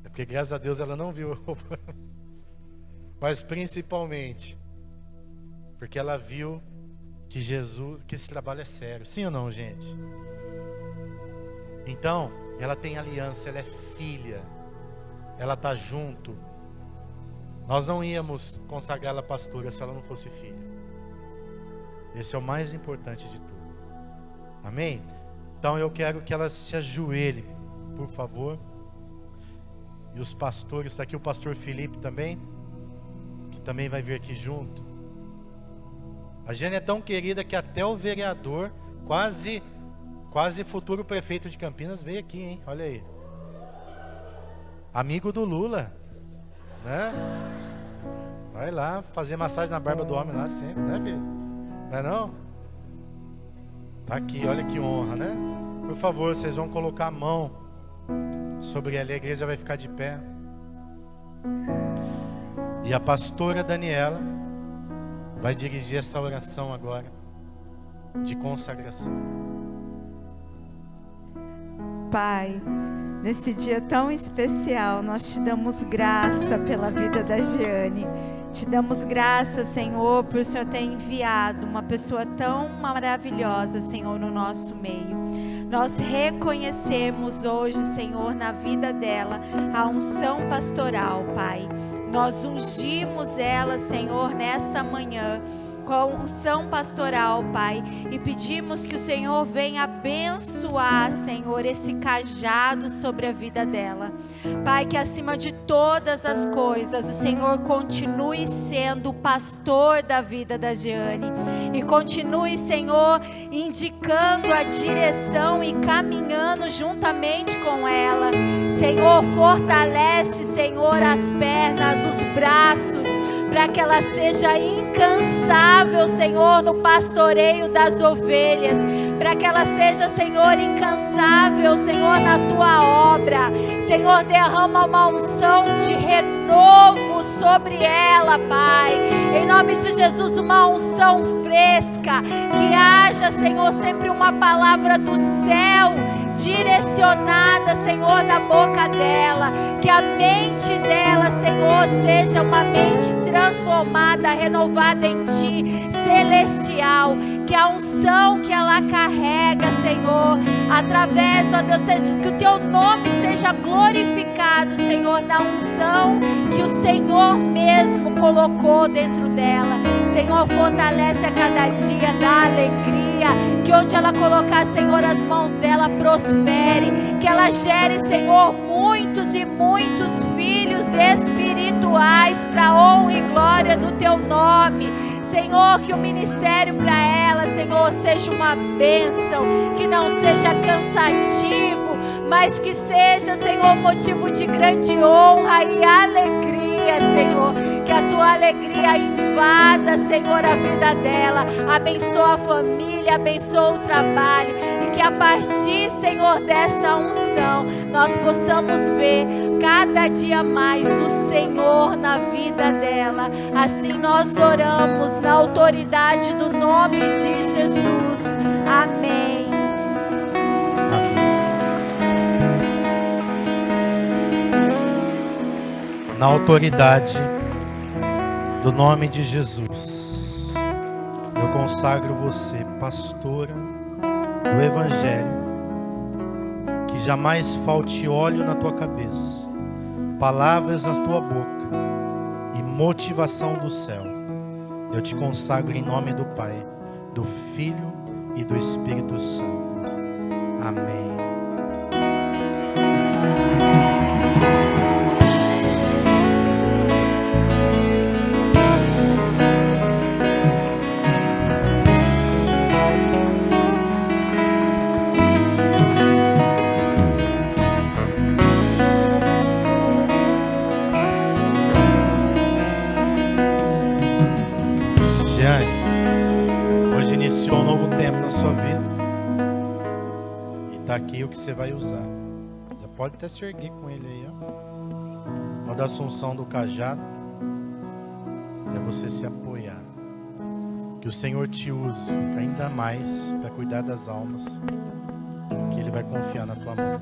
É porque graças a Deus ela não viu eu roubando. Mas principalmente porque ela viu que que esse trabalho é sério. Sim ou não, gente? Então, ela tem aliança, ela é filha. Ela está junto. Nós não íamos consagrar ela pastora se ela não fosse filha. Esse é o mais importante de tudo. Amém? Então eu quero que ela se ajoelhe, por favor. E os pastores, está aqui o pastor Felipe também, que também vai vir aqui junto. A Giane é tão querida que até o vereador, quase futuro prefeito de Campinas, veio aqui, hein? Olha aí. Amigo do Lula, né? Vai lá fazer massagem na barba do homem lá sempre, né, filho? Não é não? Tá aqui, olha que honra, né? Por favor, vocês vão colocar a mão sobre ela, a igreja vai ficar de pé. E a pastora Daniela vai dirigir essa oração agora de consagração. Pai, nesse dia tão especial, nós te damos graça pela vida da Giane. Te damos graças, Senhor, por o Senhor ter enviado uma pessoa tão maravilhosa, Senhor, no nosso meio. Nós reconhecemos hoje, Senhor, na vida dela, a unção pastoral, Pai. Nós ungimos ela, Senhor, nessa manhã, com a unção pastoral, Pai, e pedimos que o Senhor venha abençoar, Senhor, esse cajado sobre a vida dela. Pai, que acima de todas as coisas, o Senhor continue sendo o pastor da vida da Jeane. E continue, Senhor, indicando a direção e caminhando juntamente com ela. Senhor, fortalece, Senhor, as pernas, os braços, para que ela seja incansável, Senhor, no pastoreio das ovelhas. Para que ela seja, Senhor, incansável, Senhor, na tua obra. Senhor, derrama uma unção de renovo sobre ela, Pai. Em nome de Jesus, uma unção fresca. Que haja, Senhor, sempre uma palavra do céu direcionada, Senhor, na boca dela. Que a mente dela, Senhor, seja uma mente transformada, renovada em Ti, celestial. Que a unção que ela carrega, Senhor, através, ó Deus, que o Teu nome seja glorificado, Senhor, na unção que o Senhor mesmo colocou dentro dela. Senhor, fortalece a cada dia, dá alegria, que onde ela colocar, Senhor, as mãos dela prospere, que ela gere, Senhor, muitos e muitos filhos espirituais para a honra e glória do Teu nome. Senhor, que o ministério para ela, Senhor, seja uma bênção, que não seja cansativo, mas que seja, Senhor, motivo de grande honra e alegria, Senhor. Que a Tua alegria invada, Senhor, a vida dela. Abençoa a família, abençoa o trabalho. E que a partir, Senhor, dessa unção, nós possamos ver cada dia mais o Senhor na vida dela. Assim nós oramos na autoridade do nome de Jesus. Amém. Na autoridade do nome de Jesus, eu consagro você, pastora do Evangelho, que jamais falte óleo na tua cabeça, palavras na tua boca e motivação do céu. Eu te consagro em nome do Pai, do Filho e do Espírito Santo. Amém. Aqui o que você vai usar. Já pode até se erguer com ele aí, ó. Uma da assunção do cajado é você se apoiar. Que o Senhor te use ainda mais para cuidar das almas, que Ele vai confiar na tua mão.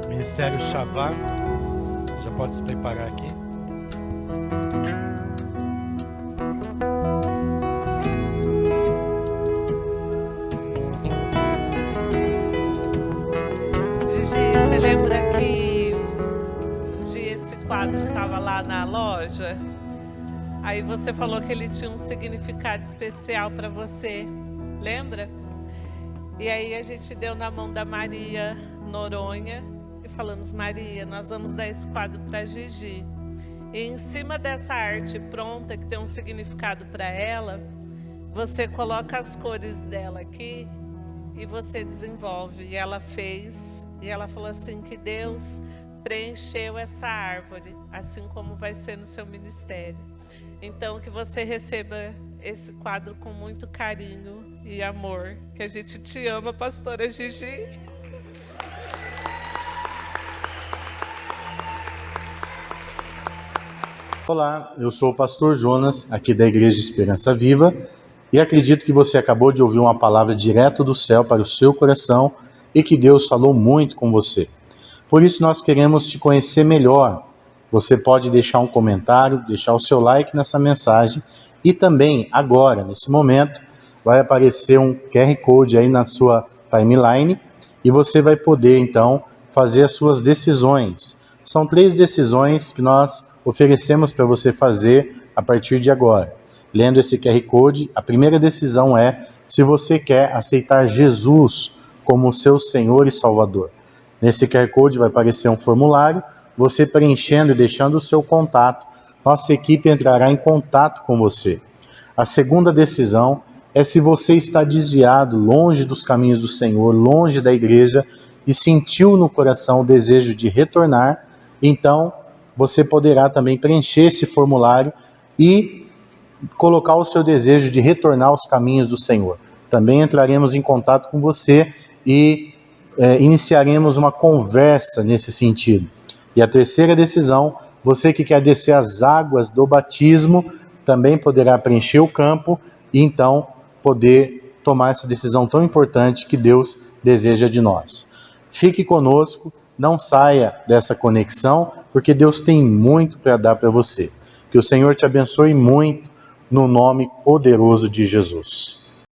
Ministério Chavá, já pode se preparar aqui. Gigi, você lembra que um dia esse quadro estava lá na loja? Aí você falou que ele tinha um significado especial para você, lembra? E aí a gente deu na mão da Maria Noronha e falamos: Maria, nós vamos dar esse quadro para Gigi. E em cima dessa arte pronta, que tem um significado para ela, você coloca as cores dela aqui e você desenvolve. E ela fez, e ela falou assim que Deus preencheu essa árvore, assim como vai ser no seu ministério. Então, que você receba esse quadro com muito carinho e amor. Que a gente te ama, pastora Gigi. Olá, eu sou o pastor Jonas, aqui da Igreja Esperança Viva, e acredito que você acabou de ouvir uma palavra direto do céu para o seu coração e que Deus falou muito com você. Por isso nós queremos te conhecer melhor. Você pode deixar um comentário, deixar o seu like nessa mensagem e também agora, nesse momento, vai aparecer um QR Code aí na sua timeline e você vai poder então fazer as suas decisões. São 3 decisões que nós oferecemos para você fazer a partir de agora. Lendo esse QR Code, a primeira decisão é se você quer aceitar Jesus como seu Senhor e Salvador. Nesse QR Code vai aparecer um formulário, você preenchendo e deixando o seu contato, nossa equipe entrará em contato com você. A segunda decisão é se você está desviado, longe dos caminhos do Senhor, longe da igreja, e sentiu no coração o desejo de retornar, então você poderá também preencher esse formulário e colocar o seu desejo de retornar aos caminhos do Senhor. Também entraremos em contato com você e iniciaremos uma conversa nesse sentido. E a terceira decisão, você que quer descer as águas do batismo, também poderá preencher o campo e então poder tomar essa decisão tão importante que Deus deseja de nós. Fique conosco, não saia dessa conexão, porque Deus tem muito para dar para você. Que o Senhor te abençoe muito, no nome poderoso de Jesus.